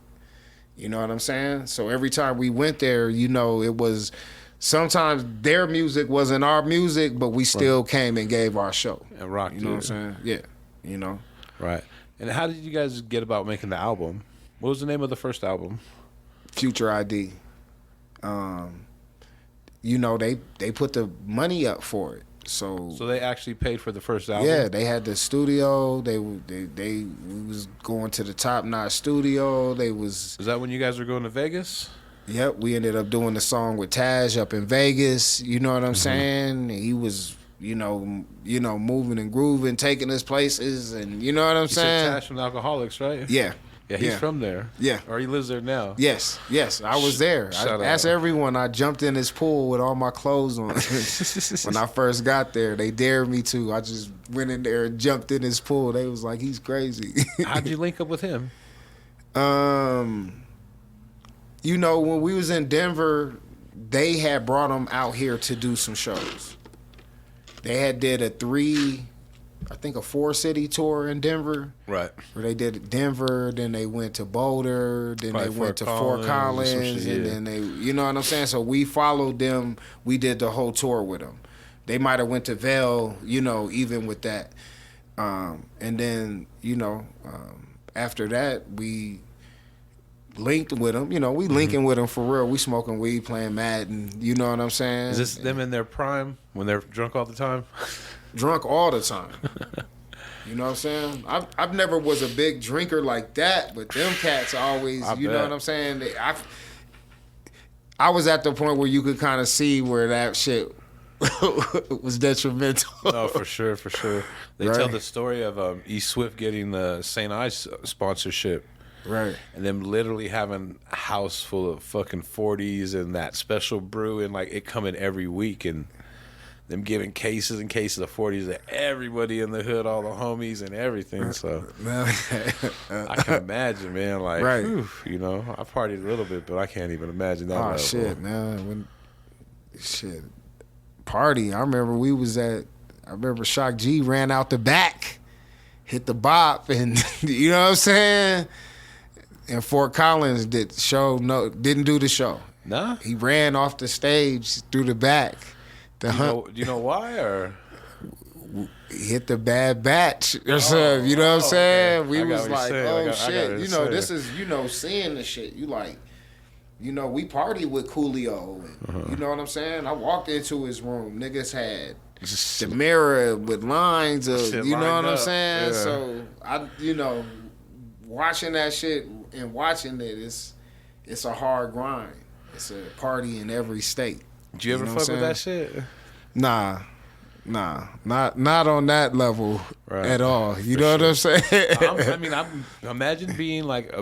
You know what I'm saying? So every time we went there, it was. Sometimes their music wasn't our music, but we still came and gave our show. And rocked. You know what I'm saying? Yeah. Right. And how did you guys get about making the album? What was the name of the first album? Future ID. They put the money up for it. So they actually paid for the first album? Yeah, they had the studio. We was going to the top-notch studio. Is that when you guys were going to Vegas? Yep, we ended up doing the song with Tash up in Vegas. You know what I'm saying? He was, moving and grooving, taking us places, and you know what I'm saying? Said Tash from Alcoholics, right? Yeah. Yeah, he's from there. Yeah. Or he lives there now. Yes, I was there. I asked everyone. I jumped in his pool with all my clothes on. When I first got there, they dared me to. I just went in there and jumped in his pool. They was like, he's crazy. How'd you link up with him? When we was in Denver, they had brought him out here to do some shows. They had did a 3 I think a 4-city tour in Denver. Right. Where they did Denver, then they went to Boulder, then Probably they went to Fort Fort Collins, Collins, some shit, and yeah. then they, you know what I'm saying? So we followed them. We did the whole tour with them. They might have went to Vail, you know, even with that. And then, you know, after that, we linked with them. You know, we linking with them for real. We smoking weed, playing Madden. You know what I'm saying? Is this them in their prime when they're drunk all the time? Drunk all the time. You know what I'm saying? I've never was a big drinker like that, but them cats always, you know what I'm saying? I was at the point where you could kind of see where that shit was detrimental. No, for sure, for sure. They Right. tell the story of E Swift getting the St. Ives sponsorship. Right. And them literally having a house full of fucking 40s and that special brew and like it coming every week and them giving cases and cases of 40s to everybody in the hood, all the homies and everything. So I can imagine, man. Like, Right. whew, you know, I partied a little bit, but I can't even imagine that. Oh level. shit, man. Party. I remember Shock G ran out the back, hit the bop, and you know what I'm saying? And Fort Collins didn't do the show. Nah? He ran off the stage through the back. Do you know why? Or He hit the bad batch or something. You know what I'm saying? okay. We I got was what you're like, saying. oh I got shit. what You you're know, saying. this is, you know, seeing the shit. You like, you know, we partied with Coolio. And, you know what I'm saying? I walked into his room. Niggas had the mirror with lines of, Shit you know lined what I'm up. saying? Yeah. So I, you know, watching that shit and watching it, it's a hard grind. It's a party in every state. did you ever know fuck what I'm with that shit? Nah, not on that level Right. at all. You For know what I'm saying? I'm imagine being like,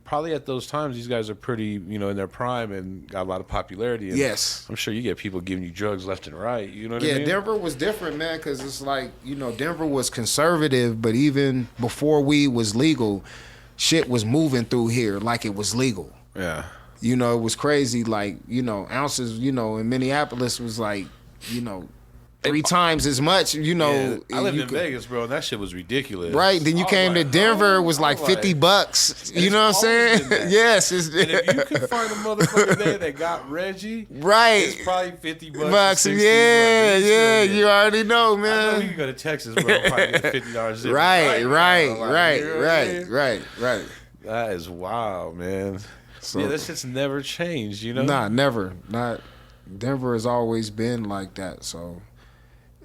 probably at those times, these guys are pretty, you know, in their prime and got a lot of popularity. And Yes. I'm sure you get people giving you drugs left and right. You know what I Yeah, mean? Denver was different, man, because it's like, you know, Denver was conservative, but even before weed was legal, shit was moving through here like it was legal. Yeah. You know, it was crazy. Like, you know, ounces, you know, in Minneapolis was like, you know, 3 times as much, you know. Yeah, I lived you in could- Vegas, bro, and that shit was ridiculous. Right, then you I was came to like, Denver, it was I like $50. and You it's know what I'm always saying? been that. Yes. And if you could find a motherfucker there that got Reggie, Right. it's probably $50 Bucks, 60 yeah, bucks. yeah, you already know, I know man. you can go to Texas, bro, and probably get $50 zip. Right. You know what I mean? Right. That is wild, man. So- Yeah, that shit's never changed, you know? Nah, never. Not Denver has always been like that. So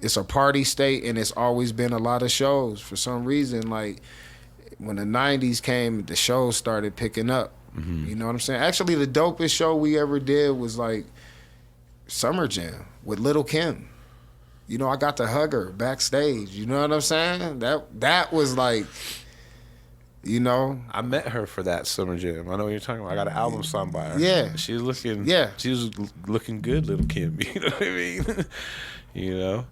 it's a party state, and it's always been a lot of shows. For some reason, like when the '90s came, the shows started picking up. You know what I'm saying? Actually, the dopest show we ever did was like Summer Jam with Lil' Kim. You know, I got to hug her backstage. You know what I'm saying? That was like, you know. I met her for that Summer Jam. I know what you're talking about. I got an album signed by her. Yeah. She was looking. Yeah. She was looking good, little Kim. You know what I mean? You know.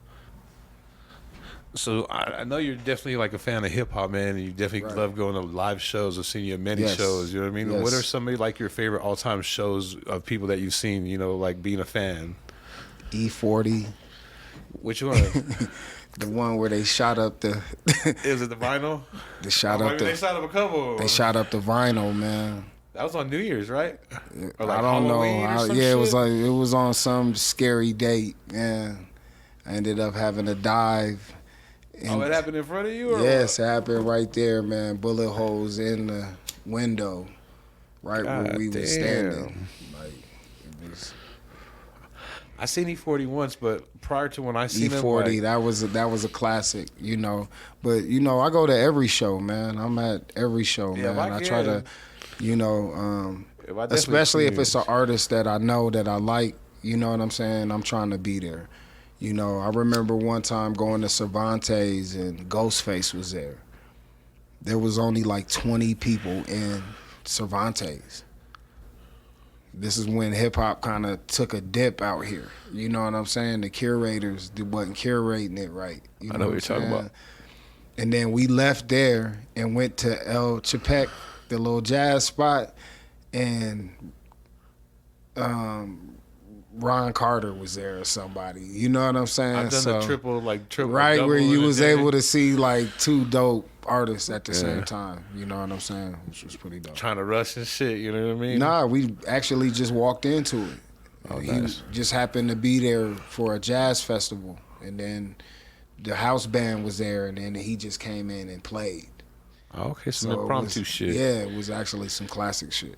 So I know you're definitely like a fan of hip hop, man, and you definitely Right. love going to live shows. I've seen you at many Yes. shows. You know what I mean? Yes. What are some of like your favorite all time shows of people that you've seen? You know, like being a fan. E40, Which one? the one where they shot up the Is it the vinyl? they shot Oh, up maybe they the shot up a couple. they shot up the vinyl, man. That was on New Year's, right? Or like I don't know. Halloween or some It was shit? like it was on some scary date, man. I ended up having to dive. Oh, it happened in front of you? Or Yes, what? it happened right there, man. Bullet holes in the window, right where God we were damn. standing. Like it was I seen E40 once, but prior to when I seen E40. him, That was a classic, you know. But you know, I go to every show, man. I'm at every show, Yeah, man. if I I try can. to, you know, If I definitely especially if seen it's an artist that I know that I like. You know what I'm saying? I'm trying to be there. You know, I remember one time going to Cervantes and Ghostface was there. There was only like 20 people in Cervantes. This is when hip hop kind of took a dip out here. You know what I'm saying? The curators wasn't curating it right. You I know what you're I'm talking saying? about. And then we left there and went to El Chapek, the little jazz spot, and Ron Carter was there or somebody. You know what I'm saying? I've done the triple right double where you in a was day. able to see like two dope artists at the same time. You know what I'm saying? Which was pretty dope. Trying to rush and shit. You know what I mean? Nah, we actually just walked into it. Oh, He nice. just happened to be there for a jazz festival, and then the house band was there, and then he just came in and played. Oh, okay, some So it impromptu was- shit. Yeah, it was actually some classic shit.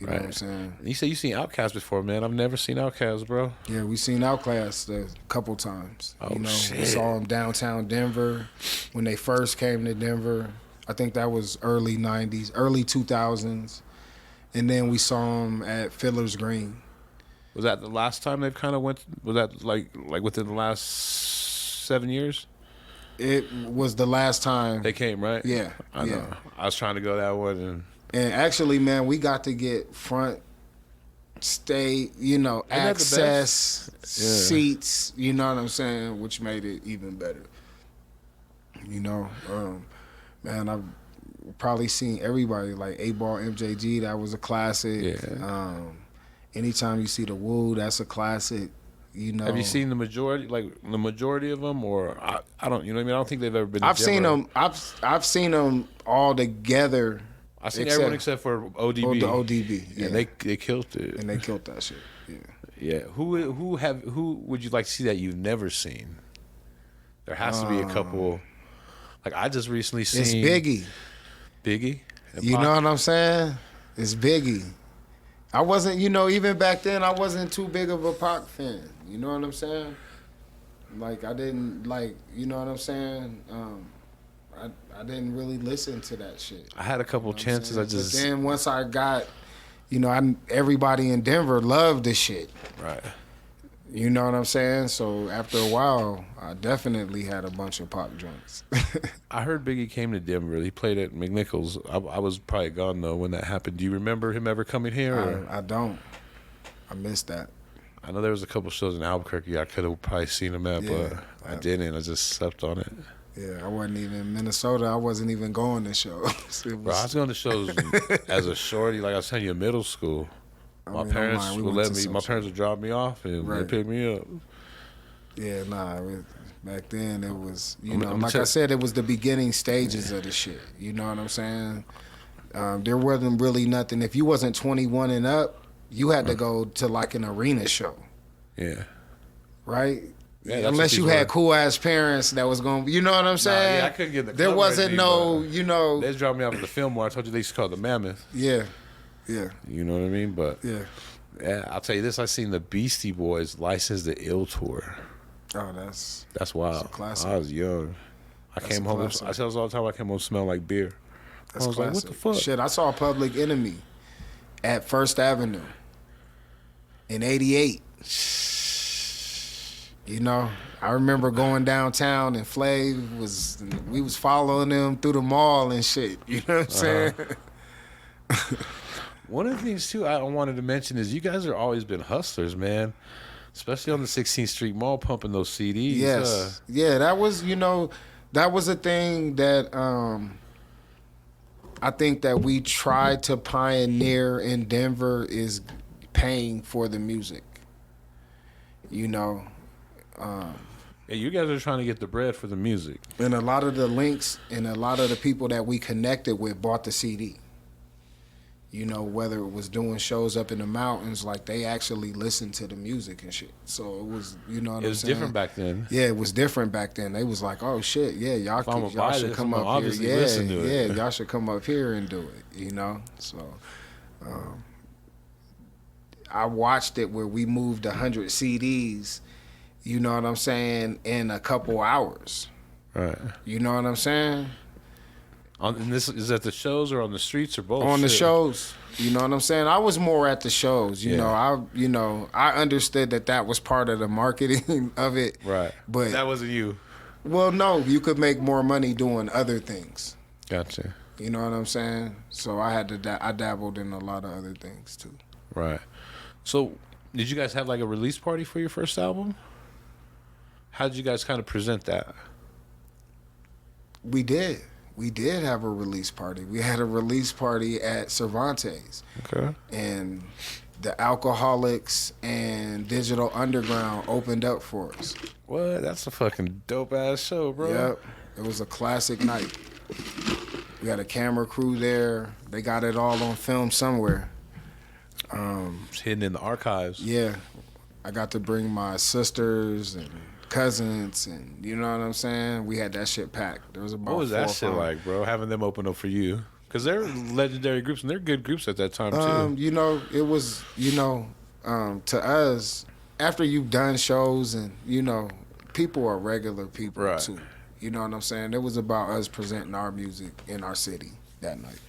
You know Right. what I'm saying? You said you seen Outkast before, man. I've never seen Outkast, bro. Yeah, we seen Outkast a couple times. Oh, you know, shit. we saw them downtown Denver when they first came to Denver. I think that was early 90s, early 2000s. And then we saw them at Fiddler's Green. Was that the last time they've kind of went? Was that like within the last 7 years It was the last time. they came, right? Yeah, I know. yeah. I was trying to go that one, And actually, man, we got to get front stay, Isn't that the access best? Yeah. seats, you know what I'm saying, which made it even better. You know, man, I've probably seen everybody, like 8-Ball MJG, that was a classic. Yeah. Anytime you see the Woo, that's a classic. You know, Have you seen the majority of them, or I don't, you know what I mean? I don't think they've ever been. to I've seen Denver. them. I've seen them all together. I've seen everyone except for ODB. The ODB, yeah, And they killed it. and they killed that shit. Yeah. Yeah. Who would you like to see that you've never seen? There has to be a couple. Like I just recently seen It's Biggie. Biggie. and You Pac. know what I'm saying? It's Biggie. I wasn't, even back then I wasn't too big of a Pac fan. You know what I'm saying? Like I didn't you know what I'm saying? I didn't really listen to that shit. I had a couple chances. But then once I got, everybody in Denver loved this shit. Right. You know what I'm saying? So after a while, I definitely had a bunch of Pac joints. I heard Biggie came to Denver. He played at McNichols. I was probably gone though when that happened. Do you remember him ever coming here? Or? I don't. I missed that. I know there was a couple shows in Albuquerque I could have probably seen him at, Yeah. but I didn't. I just slept on it. Yeah, I wasn't even in Minnesota. I wasn't even going to shows. Bro, I was going to shows as a shorty, like I was telling you, in middle school. My parents we would went let to me. some My parents would drop me off and Right. they pick me up. Yeah, back then it was, I'm like I said, it was the beginning stages of the shit. You know what I'm saying? There wasn't really nothing. If you wasn't 21 and up, you had to go to like an arena show, Yeah. right? Yeah, that's Unless what you these had were. cool ass parents that was going, you know what I'm saying? yeah, I couldn't get in the There club E, wasn't Reggie, no, but They just dropped me off at the Fillmore. I told you they used to call it the Mammoth. yeah. You know what I mean? But Yeah. yeah, I'll tell you this: I seen the Beastie Boys License to Ill tour. Oh, that's That's wild. That's a classic. I was young. I That's came a home. classic. I tell us all the time I came home smelling like beer. I was like, what classic. the fuck? Shit, I saw Public Enemy at First Avenue in '88. You know, I remember going downtown and we was following them through the mall and shit. You know what I'm saying? One of the things too I wanted to mention is you guys have always been hustlers, man. Especially on the 16th Street Mall, pumping those CDs. Yes. Yeah, that was a thing that I think that we tried to pioneer in Denver is paying for the music. Yeah, you guys are trying to get the bread for the music. And a lot of the links and a lot of the people that we connected with bought the CD. Whether it was doing shows up in the mountains, like they actually listened to the music and shit. So it was, what I'm saying? It was different back then. Yeah, it was different back then. They was like, oh shit, yeah, y'all I'ma buy should this, come I'ma up here. obviously Yeah, listen to it. yeah, y'all should come up here and do it, So I watched it where we moved 100 CDs, you know what I'm saying, in a couple hours. Right. You know what I'm saying? And this is at the shows or on the streets or both? On the Shit. shows, you know what I'm saying? I was more at the shows, Yeah. I understood that was part of the marketing of it. Right. But that wasn't you. well, no, you could make more money doing other things. Gotcha. You know what I'm saying? So I had to I dabbled in a lot of other things too. Right. So, did you guys have like a release party for your first album? How did you guys kind of present that? We did have a release party. We had a release party at Cervantes. Okay. And the Alcoholics and Digital Underground opened up for us. What? That's a fucking dope ass show, bro. Yep. It was a classic night. We had a camera crew there. They got it all on film somewhere. It's hidden in the archives. Yeah. I got to bring my sisters and cousins, and you know what I'm saying? We had that shit packed. There was about What was that 4 or shit 5. like, bro? Having them open up for you? Because they're legendary groups, and they're good groups at that time, too. You know, it was, to us, after you've done shows and, people are regular people, Right. too. You know what I'm saying? It was about us presenting our music in our city that night.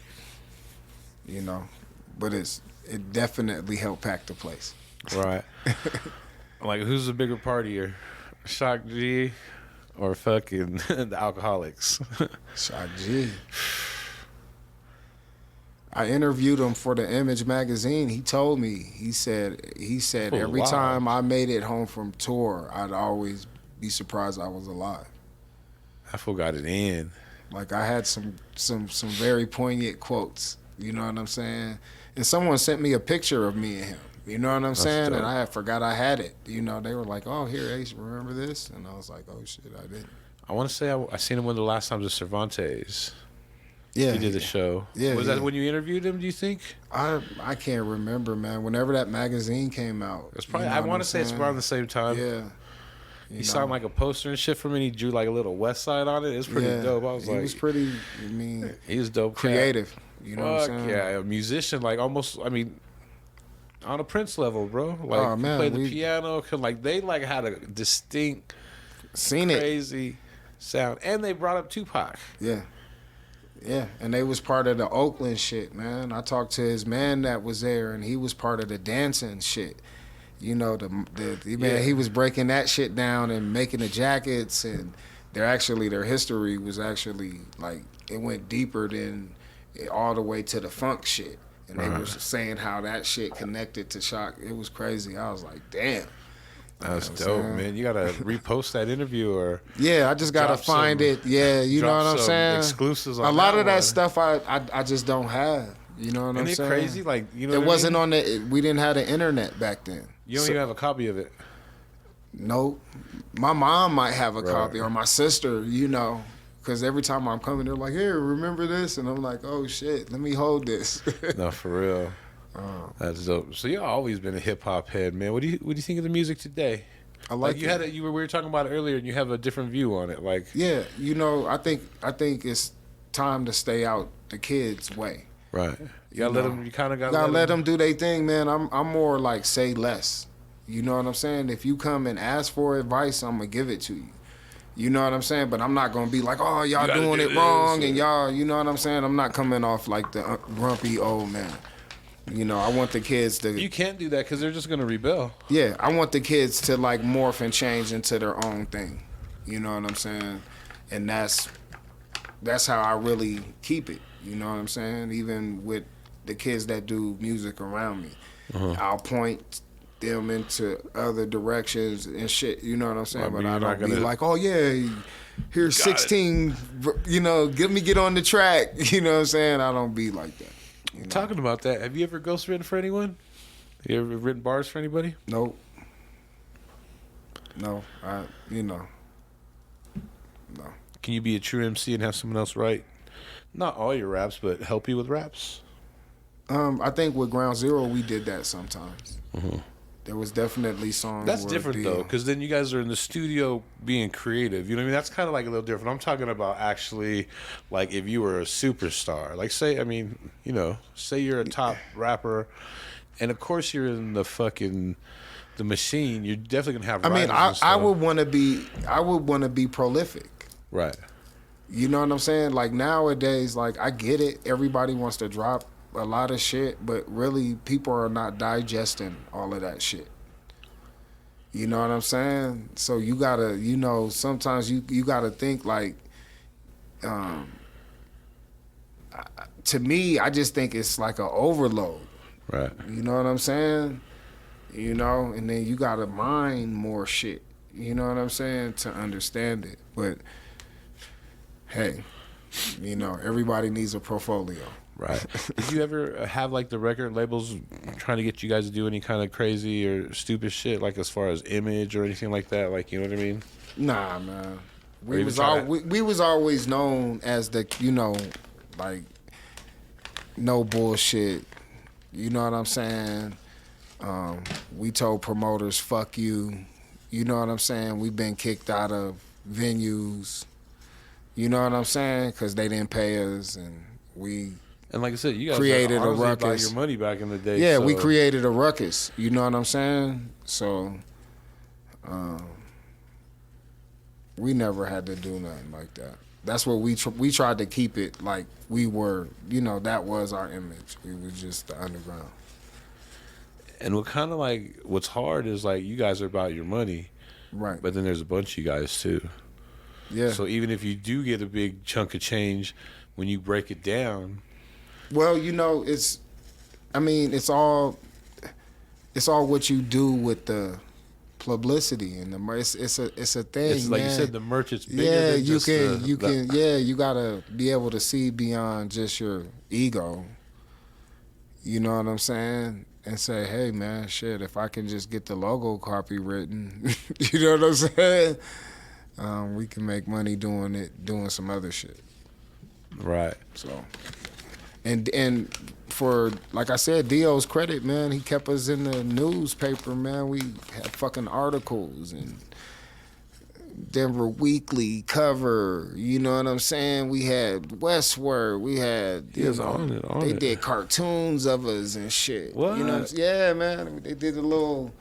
But it definitely helped pack the place. Right. Like, who's the bigger partier? Shock G or fucking the Alcoholics? Shock G. I interviewed him for the Image magazine. He told me, he said Oh, every wow. time I made it home from tour, I'd always be surprised I was alive. I forgot it in. Like, I had some very poignant quotes. You know what I'm saying? And someone sent me a picture of me and him. You know what I'm saying? dope. And I forgot I had it. They were like, "Oh, here, Ace, remember this?" And I was like, "Oh shit, I didn't." I want to say I seen him one of the last times at Cervantes. Yeah, He did the show. Yeah, Was yeah. that when you interviewed him, do you think? I can't remember, man. Whenever that magazine came out, It's probably. you know I what want I'm to say it's saying? around the same time. Yeah, He signed like a poster and shit for me. And he drew like a little West Side on it. It was pretty dope. I was he like, was pretty. I mean, he was dope. cat. creative. You know Fuck what I'm saying? yeah, a musician, like almost. I mean, on a Prince level, bro. Like, Oh, man, played the we- piano. Like they like had a distinct, Seen it. crazy sound, and they brought up Tupac. Yeah. Yeah, and they was part of the Oakland shit, man. I talked to his man that was there, and he was part of the dancing shit. He was breaking that shit down and making the jackets, and their history was actually like it went deeper than all the way to the funk shit, and they were saying how that shit connected to Shock. It was crazy. I was like, damn. That's You know what I'm dope, saying? man. You gotta repost that interview or Yeah, I just gotta Drop find some- it. Yeah, you know drop what I'm some saying. exclusives on a lot that of that one. stuff I just don't have. You know what Isn't I'm it saying? crazy? Like, you know, It what I wasn't mean? on the. We didn't have the internet back then. You don't even have a copy of it. Nope. My mom might have a Right. copy, or my sister. Because every time I'm coming, they're like, "Here, remember this?" And I'm like, "Oh shit, let me hold this." No, for real. That's dope. So you've always been a hip hop head, man. What do you think of the music today? I like you it. had we were talking about it earlier, and you have a different view on it. Like, Yeah, I think it's time to stay out the kids' way. right? You gotta let them. You kind of You gotta gotta let them do their thing, man. I'm more like say less. You know what I'm saying? If you come and ask for advice, I'm gonna give it to you. You know what I'm saying? But I'm not gonna be like, oh, y'all You gotta doing do it this, wrong, or- and y'all, you know what I'm saying? I'm not coming off like the grumpy old man. I want the kids to. You can't do that because they're just gonna rebel. Yeah, I want the kids to like morph and change into their own thing. You know what I'm saying? And that's how I really keep it. You know what I'm saying? Even with the kids that do music around me, I'll point them into other directions and shit. You know what I'm saying? Right, but but I you're not don't be gonna- like, oh yeah, here's 16. Get on the track. You know what I'm saying? I don't be like that. Talking about that, have you ever ghostwritten for anyone? You ever written bars for anybody? Nope. No, no. Can you be a true MC and have someone else write not all your raps, but help you with raps? I think with Ground Zero we did that sometimes. There was definitely songs. That's where different though, because then you guys are in the studio being creative. You know what I mean? That's kind of like a little different. I'm talking about actually, like if you were a superstar, like say you're a top rapper, and of course you're in the machine. You're definitely gonna have. I mean, writers and stuff. I would want to be prolific. Right. You know what I'm saying? Like nowadays, like I get it. Everybody wants to drop a lot of shit, but really people are not digesting all of that shit. You know what I'm saying? So you gotta, sometimes you gotta think like, to me, I just think it's like an overload. Right. You know what I'm saying? And then you gotta mine more shit. You know what I'm saying? To understand it. But hey, everybody needs a portfolio. Right. Did you ever have like the record labels trying to get you guys to do any kind of crazy or stupid shit, like as far as image or anything like that? Like, you know what I mean? Nah, man. Or We even was try all to- we was always known as the, you know, like no bullshit. You know what I'm saying? We told promoters, fuck you. You know what I'm saying? We've been kicked out of venues. You know what I'm saying? Because they didn't pay us, and we And like I said, you guys created a honestly about ruckus. your money back in the day. yeah, so. we created a ruckus. You know what I'm saying? So, we never had to do nothing like that. That's what we tried to keep it like we were. You know, that was our image. We was just the underground. And what kind of like what's hard is like you guys are about your money, Right. but then there's a bunch of you guys too. Yeah. So even if you do get a big chunk of change, when you break it down, Well, you know, it's all what you do with the publicity and the it's a thing. it's like you man. said, the merch is bigger. Yeah, than you just can the- yeah, you gotta be able to see beyond just your ego. You know what I'm saying? And say, hey man, shit, if I can just get the logo copywritten, you know what I'm saying? We can make money doing some other shit. Right. So, and for, like I said, Dio's credit, man, he kept us in the newspaper, man. We had fucking articles and Denver Weekly cover. You know what I'm saying? We had Westward. We had, He was on they it. did cartoons of us and shit. What? You know, yeah, man. They did a little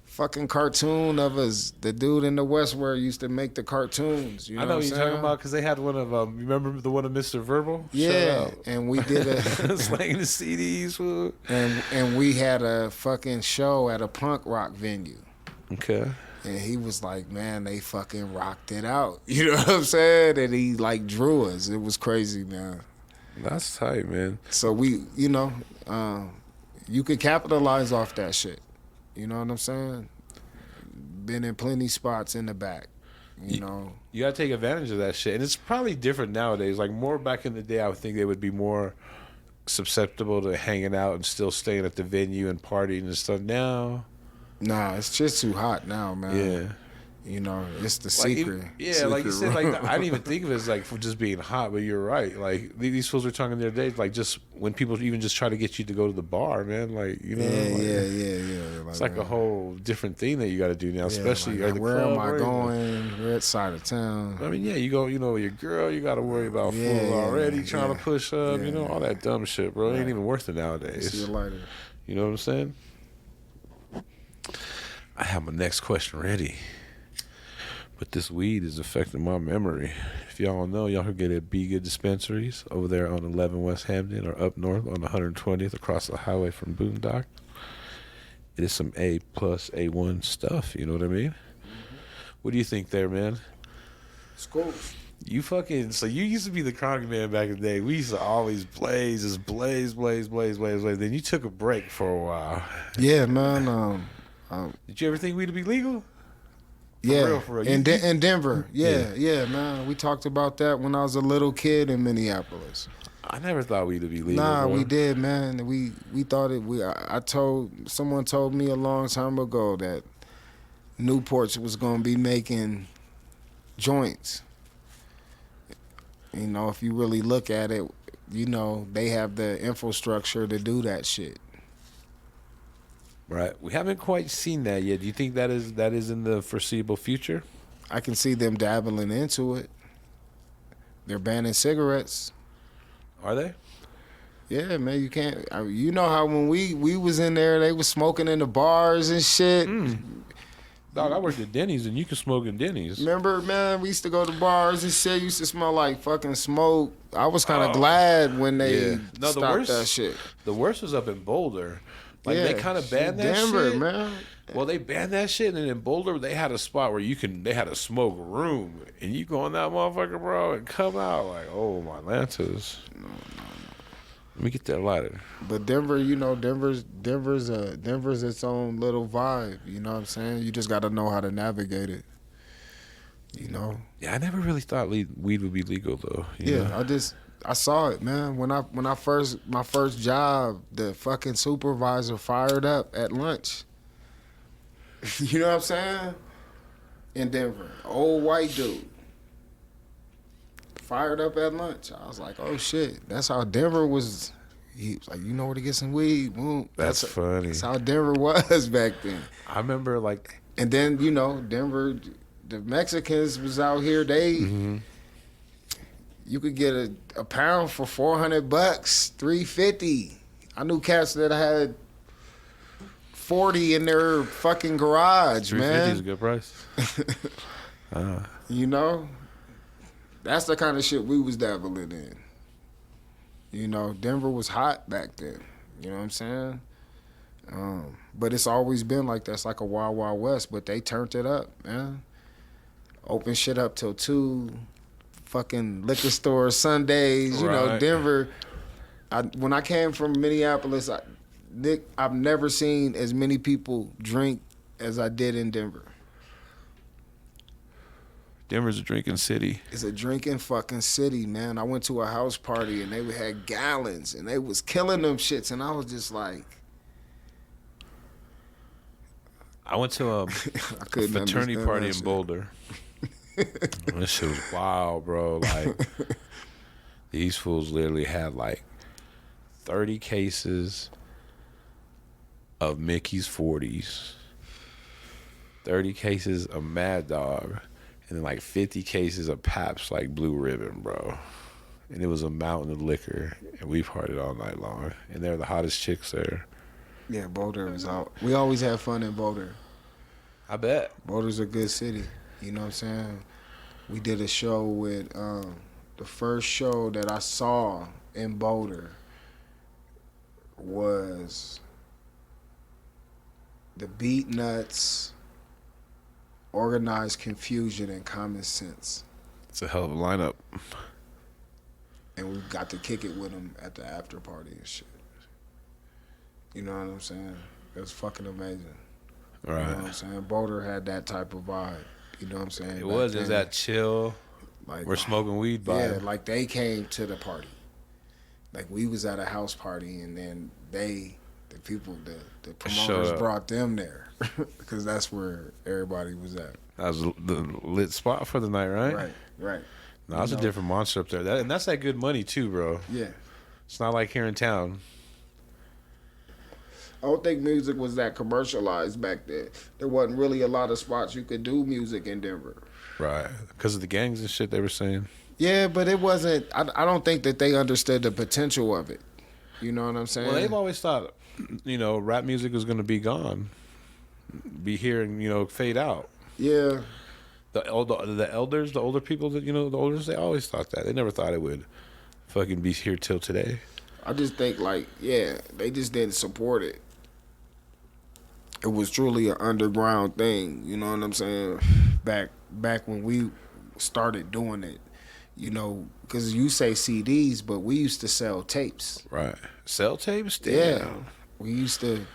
fucking cartoon of us. The dude in the Westward used to make the cartoons. You know I know what what I'm you're saying? talking about because they had one of remember the one of Mr. Verbal? Yeah, Shout and we did a out. Slanging the CDs. Fool. and we had a fucking show at a punk rock venue. Okay. And he was like, man, they fucking rocked it out. You know what I'm saying? And he like drew us. It was crazy, man. That's tight, man. So we, you know, you could capitalize off that shit. You know what I'm saying? Been in plenty spots in the back, you know. You gotta take advantage of that shit, and it's probably different nowadays. Like more back in the day, I would think they would be more susceptible to hanging out and still staying at the venue and partying and stuff. Now, Nah, it's just too hot now, man. yeah, You know, it's the like, secret. like you secret said, like room. I didn't even think of it as like for just being hot, but you're right. Like these fools were talking the other day, like just when people even just try to get you to go to the bar, man. Like you know, yeah. it's like a whole different thing that you got to do now, especially like, at the where club am I or going? Where side of town? I mean, yeah, you go, you know, your girl, you got to worry about Yeah, food yeah, already, trying yeah. to push up, Yeah, you know, all that dumb shit, bro. It ain't even worth it nowadays. See you later. You know what I'm saying? I have my next question ready. But this weed is affecting my memory. If y'all don't know, y'all can get it at Be Good Dispensaries over there on 11 West Hampton or up north on 120th across the highway from Boondock. It is some A plus A1 stuff, you know what I mean? What do you think there, man? It's cool. You fucking, so you used to be the chronic man back in the day. We used to always blaze. Then you took a break for a while. Yeah, man. Did you ever think we'd be legal? Yeah, for real. in Denver. Yeah, man. We talked about that when I was a little kid in Minneapolis. I never thought we'd be legal. Nah, bro. we did, man. We thought it. Someone told me a long time ago that Newport's was gonna be making joints. You know, if you really look at it, you know they have the infrastructure to do that shit. Right. We haven't quite seen that yet. Do you think that is in the foreseeable future? I can see them dabbling into it. They're banning cigarettes. Are they? Yeah, man, you can't. You know how when we was in there, they was smoking in the bars and shit. Dog, I worked at Denny's and you can smoke in Denny's. Remember, man, we used to go to bars and shit. Used to smell like fucking smoke. I was kind of Oh. glad when they Yeah. No, the stopped worst- that shit. The worst was up in Boulder. Like yeah, they kind of banned that Denver, shit. man. Well, they banned that shit, and in Boulder they had a spot where they had a smoke room, and you go in that motherfucker, bro, and come out like, oh my lances. No. Let me get that lighter. But Denver, you know, Denver's its own little vibe. You know what I'm saying? You just got to know how to navigate it. You know? Yeah, I never really thought weed would be legal though. you Yeah, know? I just I saw it, man. When my first job, the fucking supervisor fired up at lunch. You know what I'm saying? In Denver, old white dude fired up at lunch. I was like, oh shit, that's how Denver was. He was like, you know where to get some weed? Boom. That's funny. That's how Denver was back then. I remember like, and then Denver, the Mexicans was out here. They, you could get a pound for $400, $350. I knew cats that had 40 in their fucking garage, man. $350 is a good price. You know, that's the kind of shit we was dabbling in. You know, Denver was hot back then. You know what I'm saying? But it's always been like that. It's like a Wild Wild West, but they turned it up, man. Open shit up till 2, fucking liquor stores Sundays. You know, Denver. When I came from Minneapolis, I've never seen as many people drink as I did in Denver. Denver's a drinking city. It's a drinking fucking city, man. I went to a house party and they had gallons and they was killing them shits, and I was just like, I went to a fraternity party in Boulder. This shit was wild, bro. Like, these fools literally had like 30 cases of Mickey's 40s, 30 cases of Mad Dog, and then like 50 cases of Pabst, like Blue Ribbon, bro. And it was a mountain of liquor, and we partied all night long. And they're the hottest chicks there. Yeah, Boulder was out. We always had fun in Boulder. I bet. Boulder's a good city. You know what I'm saying? We did a show with, the first show that I saw in Boulder was the Beat Nuts, Organized Confusion, and Common Sense. It's a hell of a lineup. And we got to kick it with them at the after party and shit. You know what I'm saying? It was fucking amazing. Right. You know what I'm saying? Boulder had that type of vibe. You know what I'm saying? It was that chill, like, we're smoking weed vibe. Yeah, like they came to the party. Like we was at a house party and then the promoters brought them there because that's where everybody was at. That was the lit spot for the night, right? Right. No, it's a different monster up there. And that's that good money too, bro. Yeah. It's not like here in town. I don't think music was that commercialized back then. There wasn't really a lot of spots you could do music in Denver. Right. Because of the gangs and shit they were saying. Yeah, but it wasn't, I don't think that they understood the potential of it. You know what I'm saying? Well, they've always thought, rap music was going to be gone. Be here and, fade out. Yeah. The elders, the older people, the olders, they always thought that. They never thought it would fucking be here till today. I just think, they just didn't support it. It was truly an underground thing, you know what I'm saying? Back when we started doing it, because you say CDs, but we used to sell tapes. Right. Sell tapes? Damn. Yeah. We used to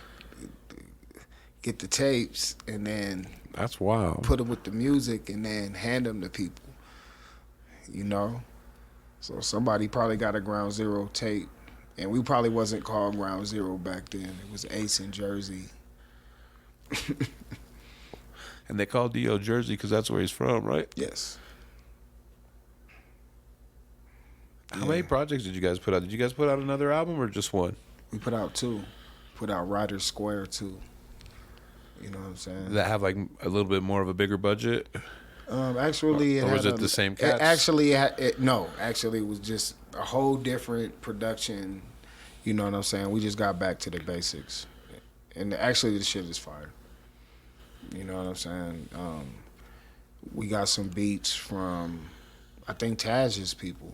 get the tapes and then that's wild. Put them with the music and then hand them to people, So somebody probably got a Ground Zero tape, and we probably wasn't called Ground Zero back then. It was Ace in Jersey. And they called D.O. Jersey because that's where he's from, right? Yes. How many projects did you guys put out? Did you guys put out another album or just one? We put out 2. Put out Riders Square 2. You know what I'm saying? Did that have like a little bit more of a bigger budget? Actually, or was it the same cats? No. Actually, it was just a whole different production. You know what I'm saying? We just got back to the basics, and actually, the shit is fire. You know what I'm saying? We got some beats from, I think, Tash's people.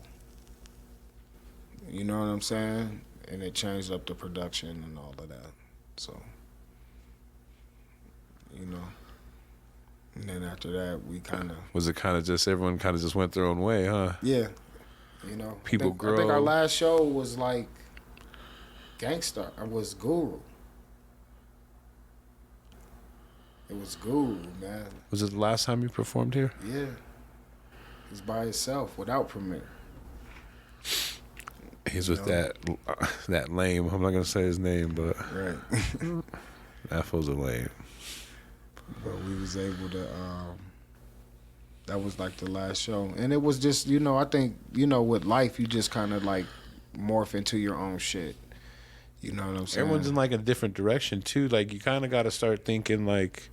You know what I'm saying? And it changed up the production and all of that. So, And then after that, we kind of... Was it kind of just, everyone kind of just went their own way, huh? Yeah. People grow. I think our last show was like Gangstar. It was Guru. It was Guru, man. Was it the last time you performed here? Yeah. He's by himself, without Premier. He's with that lame. I'm not gonna say his name, but Right. that fool's a lame. But we was able to. That was like the last show, and it was just I think with life you just kind of like morph into your own shit. You know what I'm saying? Everyone's in like a different direction too. Like you kind of got to start thinking like,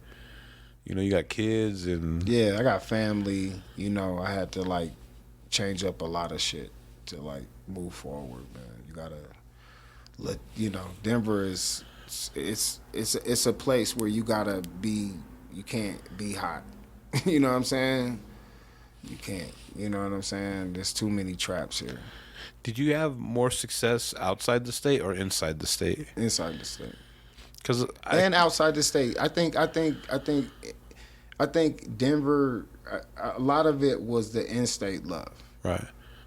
you got kids and yeah, I got family. I had to like change up a lot of shit to like move forward, man. You gotta let Denver is it's a place where you gotta be. You can't be hot. You know what I'm saying? You can't. You know what I'm saying? There's too many traps here. Did you have more success outside the state or inside the state? Inside the state. And outside the state. I think Denver. A lot of it was the in-state love. Right.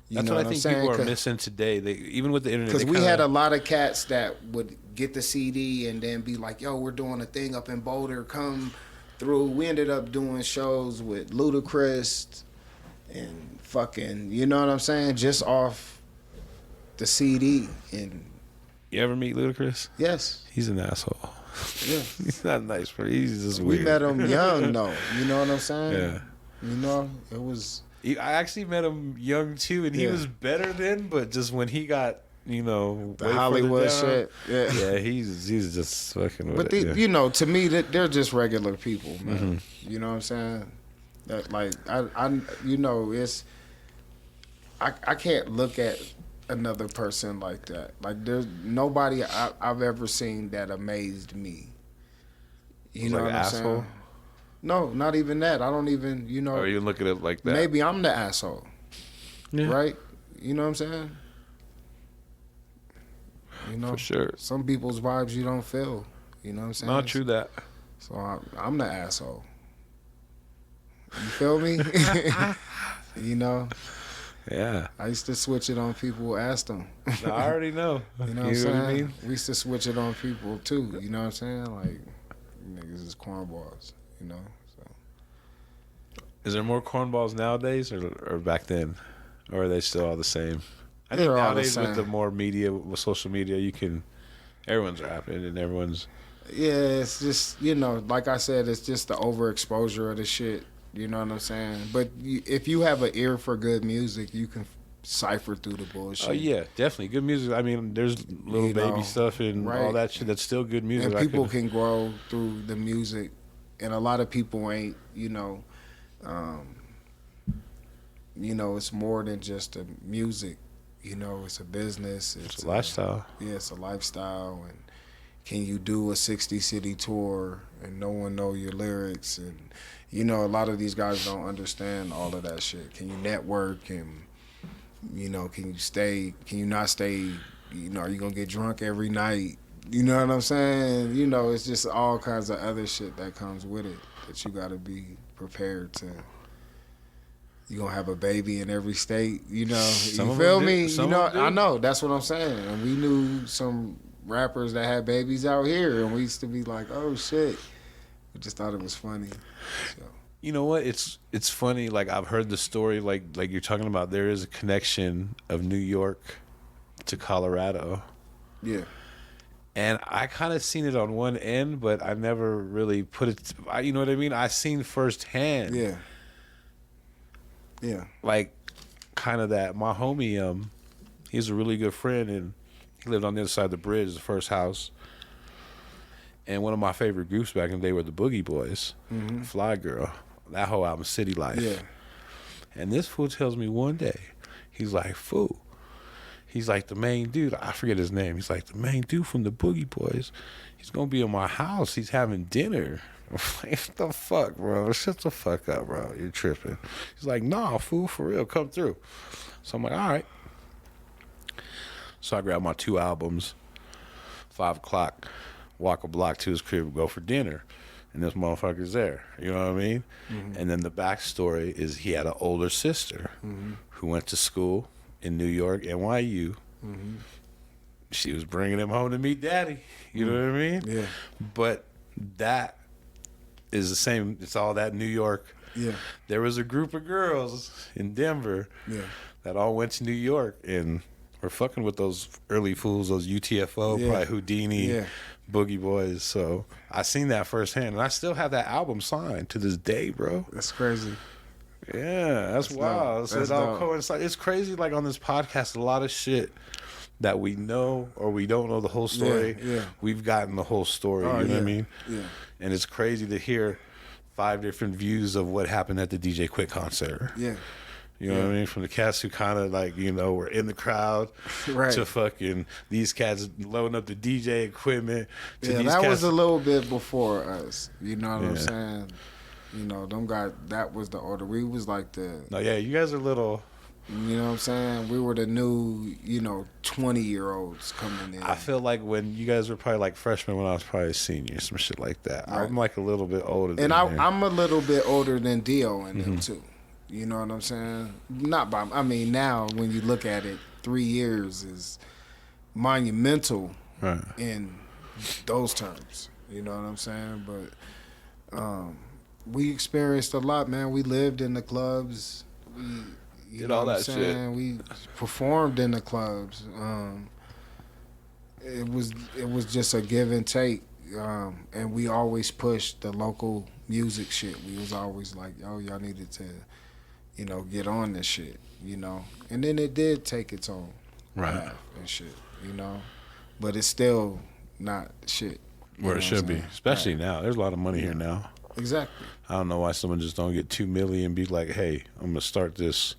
You That's know what I I'm think saying? people are missing today. Even with the internet, Because we had a lot of cats that would get the CD and then be like, "Yo, we're doing a thing up in Boulder. Come through." We ended up doing shows with Lyricist and fucking, you know what I'm saying, just off the CD. And you ever meet Ludacris? yes, he's an asshole. Yeah, he's not nice, but he's just we weird. met him young though. You know what I'm saying? Yeah. It was. I actually met him young too, and he was better then. But just when he got, the Hollywood shit. Yeah, he's just fucking. But to me, they're just regular people, man. Mm-hmm. You know what I'm saying? That like it's. I can't look at another person like that. Like there's nobody I've ever seen that amazed me. You know like what I'm asshole? saying? No, not even that. I don't even, Or you look at it like that? Maybe I'm the asshole. Yeah. Right? You know what I'm saying? For sure. Some people's vibes you don't feel. You know what I'm saying? Not true that. So I'm the asshole. You feel me? Yeah. I used to switch it on people, ask them. I already know. You know what I'm saying? We used to switch it on people too. You know what I'm saying? Like, niggas is cornballs. So. Is there more cornballs nowadays or back then? Or are they still all the same? I think They're all the nowadays same. with the more media, with social media, everyone's rapping and everyone's... Yeah, it's just, like I said, it's just the overexposure of the shit. You know what I'm saying? But if you have an ear for good music, you can cipher through the bullshit. Oh, yeah, definitely. Good music. I mean, there's little baby stuff and all that shit that's still good music. And people can grow through the music. And a lot of people ain't, it's more than just the music. It's a business. It's a lifestyle. Yeah, it's a lifestyle. And can you do a 60-city tour and no one know your lyrics? And, a lot of these guys don't understand all of that shit. Can you network? And, can you not stay, are you going to get drunk every night? You know what I'm saying? It's just all kinds of other shit that comes with it that you got to be prepared to. You gonna have a baby in every state, you feel me? I know, that's what I'm saying. And we knew some rappers that had babies out here, and we used to be like, oh shit. We just thought it was funny. So. You know what? It's funny. Like I've heard the story, like you're talking about. There is a connection of New York to Colorado. Yeah. And I kind of seen it on one end, but I never really put it. You know what I mean? I seen firsthand. Yeah. Yeah. Like, kind of that. My homie, he's a really good friend, and he lived on the other side of the bridge, the first house. And one of my favorite groups back in the day were the Boogie Boys, Fly Girl, that whole album, City Life. Yeah. And this fool tells me one day, he's like, fool. He's like, the main dude, I forget his name. He's like, the main dude from the Boogie Boys, he's going to be in my house. He's having dinner. I'm like, what the fuck, bro? Shut the fuck up, bro. You're tripping. He's like, nah, fool, for real, come through. So I'm like, all right. So I grabbed my 2 albums, 5 o'clock, walk a block to his crib, go for dinner. And this motherfucker's there. You know what I mean? Mm-hmm. And then the backstory is he had an older sister who went to school in New York, NYU. Mm-hmm. She was bringing him home to meet daddy. You know what I mean? Yeah. But that is the same. It's all that New York. Yeah. There was a group of girls in Denver that all went to New York, and We're fucking with those early fools, those UTFO, probably Houdini, Boogie Boys. So I seen that firsthand, and I still have that album signed to this day, bro. That's crazy. Yeah, that's wild. So it all coincides. It's crazy. Like on this podcast, a lot of shit that we know or we don't know the whole story. We've gotten the whole story. You know what I mean? Yeah. And it's crazy to hear 5 different views of what happened at the DJ Quick concert. Yeah. You know what I mean? From the cats who kind of like, you know, were in the crowd to fucking these cats loading up the DJ equipment. To these that cats. was a little bit before us. You know what I'm saying? You know, them guys, that was the order. We was like the... No, yeah, you guys are little... You know what I'm saying? We were the new, 20-year-olds coming in. I feel like when you guys were probably like freshmen when I was probably a senior, some shit like that. Right. I'm like a little bit older than I'm a little bit older than Dio and them too. You know what I'm saying? Now when you look at it, 3 years is monumental in those terms. You know what I'm saying? But we experienced a lot, man. We lived in the clubs. We did all that shit. We performed in the clubs. It was just a give and take, and we always pushed the local music shit. We was always like, yo, y'all needed to, get on this shit, And then it did take its own path and shit, But it's still not shit. Where it should be, especially now. There's a lot of money here now. Exactly. I don't know why someone just don't get $2 million and be like, hey, I'm gonna start this.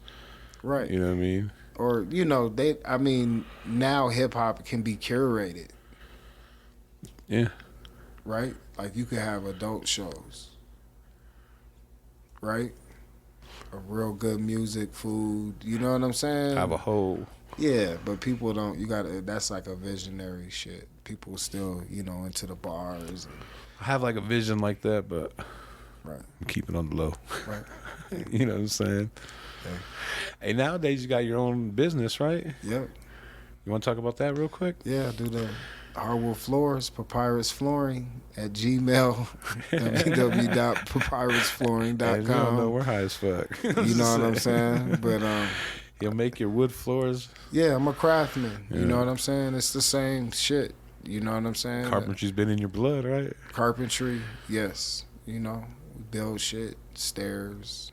Right. You know what I mean? Or, now hip hop can be curated. Yeah. Right? Like you could have adult shows. Right? A real good music, food, you know what I'm saying? Have a whole. Yeah, but people don't, that's like a visionary shit. People still, into the bars. I have like a vision like that, but I'm keeping it on the low. Right. You know what I'm saying? Yeah. Hey, nowadays you got your own business, right? Yep. You want to talk about that real quick? Yeah, I do the hardwood floors, Papyrus Flooring at Gmail, www.papyrusflooring.com. Hey, don't know, we're high as fuck. You know what I'm saying? But you'll make your wood floors. Yeah, I'm a craftsman. Yeah. You know what I'm saying? It's the same shit. You know what I'm saying? Carpentry's been in your blood, right? Carpentry, yes. We build shit, stairs,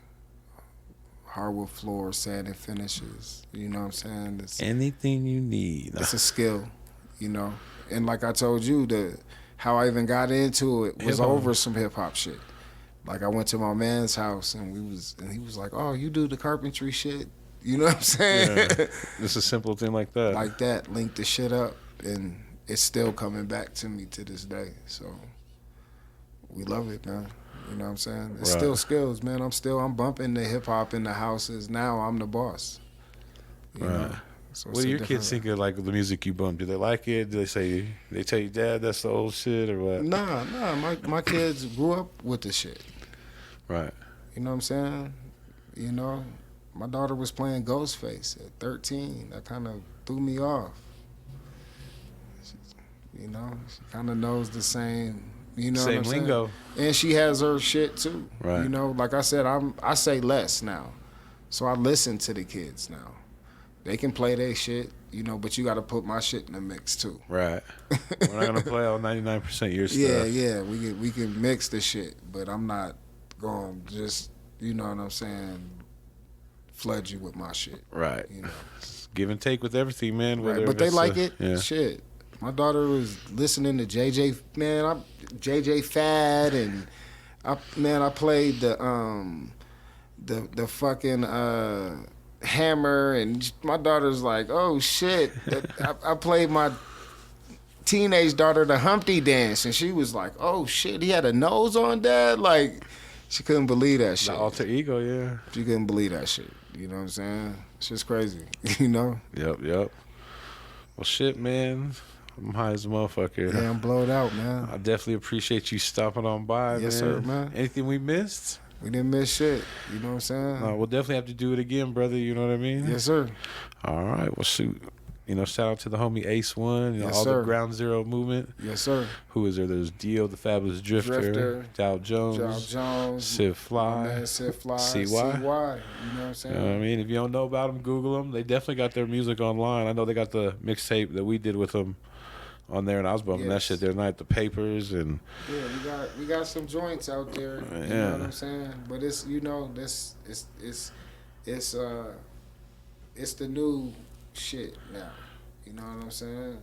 hardwood floors, sand and finishes. You know what I'm saying? Anything you need. It's a skill, And like I told you, how I even got into it was over some hip hop shit. Like I went to my man's house and he was like, "Oh, you do the carpentry shit?" You know what I'm saying? Yeah. Just a simple thing like that. Like that, link the shit up, and it's still coming back to me to this day. So we love it, man. You know what I'm saying? It's still skills, man. I'm bumping the hip hop in the houses now. I'm the boss. You know? So what do your kids think of like the music you bump? Do they like it? Do they tell you, Dad, that's the old shit or what? Nah. My kids grew up with the shit. Right. You know what I'm saying? My daughter was playing Ghostface at 13. That kind of threw me off. She kind of knows the same. Same lingo. And she has her shit too. Right. Like I said, I say less now. So I listen to the kids now. They can play their shit, but you got to put my shit in the mix too. Right. We're not going to play all 99% of your stuff. Yeah. We can mix the shit, but I'm not going to just, you know what I'm saying, flood you with my shit. Right. Give and take with everything, man. Right. But they like it. Yeah. Shit. My daughter was listening to JJ Fad, and I played the fucking Hammer, and my daughter's like, oh shit. I played my teenage daughter the Humpty Dance, and she was like, oh shit, he had a nose on, Dad? Like, she couldn't believe that shit. The alter ego, yeah. She couldn't believe that shit. You know what I'm saying? It's just crazy, Yep. Well, shit, man. I'm high as a motherfucker. Yeah, I'm blowed out, man. I definitely appreciate you stopping on by, yes, man. Sir, man. Anything we missed? We didn't miss shit. You know what I'm saying? We'll definitely have to do it again, brother. You know what I mean? Yes, sir. All right. Well, shoot. shout out to the homie Ace One, Yes, all sir. the Ground Zero movement. Yes, sir. Who is there? There's Dio, the Fabulous Drifter, Dow Jones, Civ Fly, my man Civ Fly, CY. CY. You know what I'm saying? You know what I mean? If you don't know about them, Google them. They definitely got their music online. I know they got the mixtape that we did with them on there, and I was bumping that Yes. shit the other night. The Papers and Yeah, we got some joints out there. You know what I'm saying? But it's it's the new shit now. You know what I'm saying?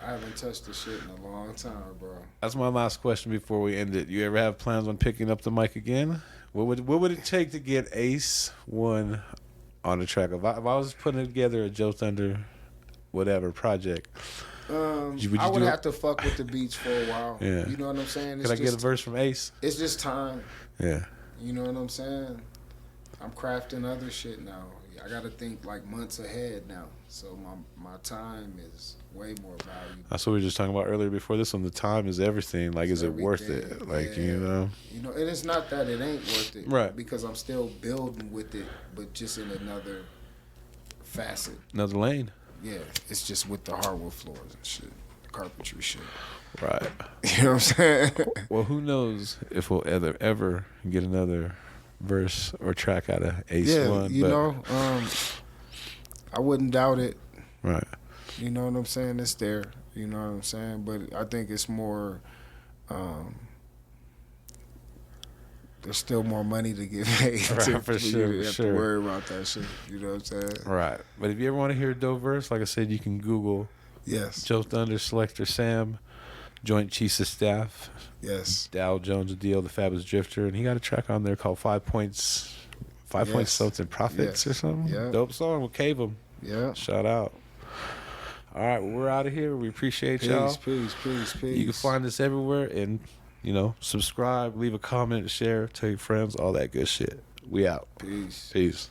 I haven't touched the shit in a long time, bro. that's my last question before we end it. You ever have plans on picking up the mic again? What would it take to get Ace One on the track? If I was putting together a JoeThunder whatever project, I would have to fuck with the beats for a while. Yeah. You know what I'm saying? Could I get a verse from Ace? It's just time. Yeah. You know what I'm saying? I'm crafting other shit now. I got to think like months ahead now. So my time is way more valuable. That's what we were just talking about earlier before this one. The time is everything. Like, is it worth it? Like, yeah. you know? You know, and it's not that it ain't worth it. Right. Because I'm still building with it, but just in another facet. Another lane. Yeah. It's just with the hardwood floors and shit. The carpentry shit. Right. You know what I'm saying? Well, who knows if we'll ever get another verse or track out of Ace One. You know, I wouldn't doubt it. Right. You know what I'm saying? It's there. You know what I'm saying? But I think it's more. There's still more money to get paid. Right, for sure, you have to worry about that shit. You know what I'm saying? Right. But if you ever want to hear a dope verse, like I said, you can Google Yes. JoeThunder, Selector Sam, Joint Chiefs of Staff, Yes. Dow Jones, Dio, the Fabulous Drifter, and he got a track on there called 5 Points, 5 Points something Profits or something. Yeah. Dope song with Cave 'em. Yeah. Shout out. All right, well, we're out of here. We appreciate y'all. Peace. You can find us everywhere, and subscribe, leave a comment, share, tell your friends, all that good shit. We out. Peace. Peace.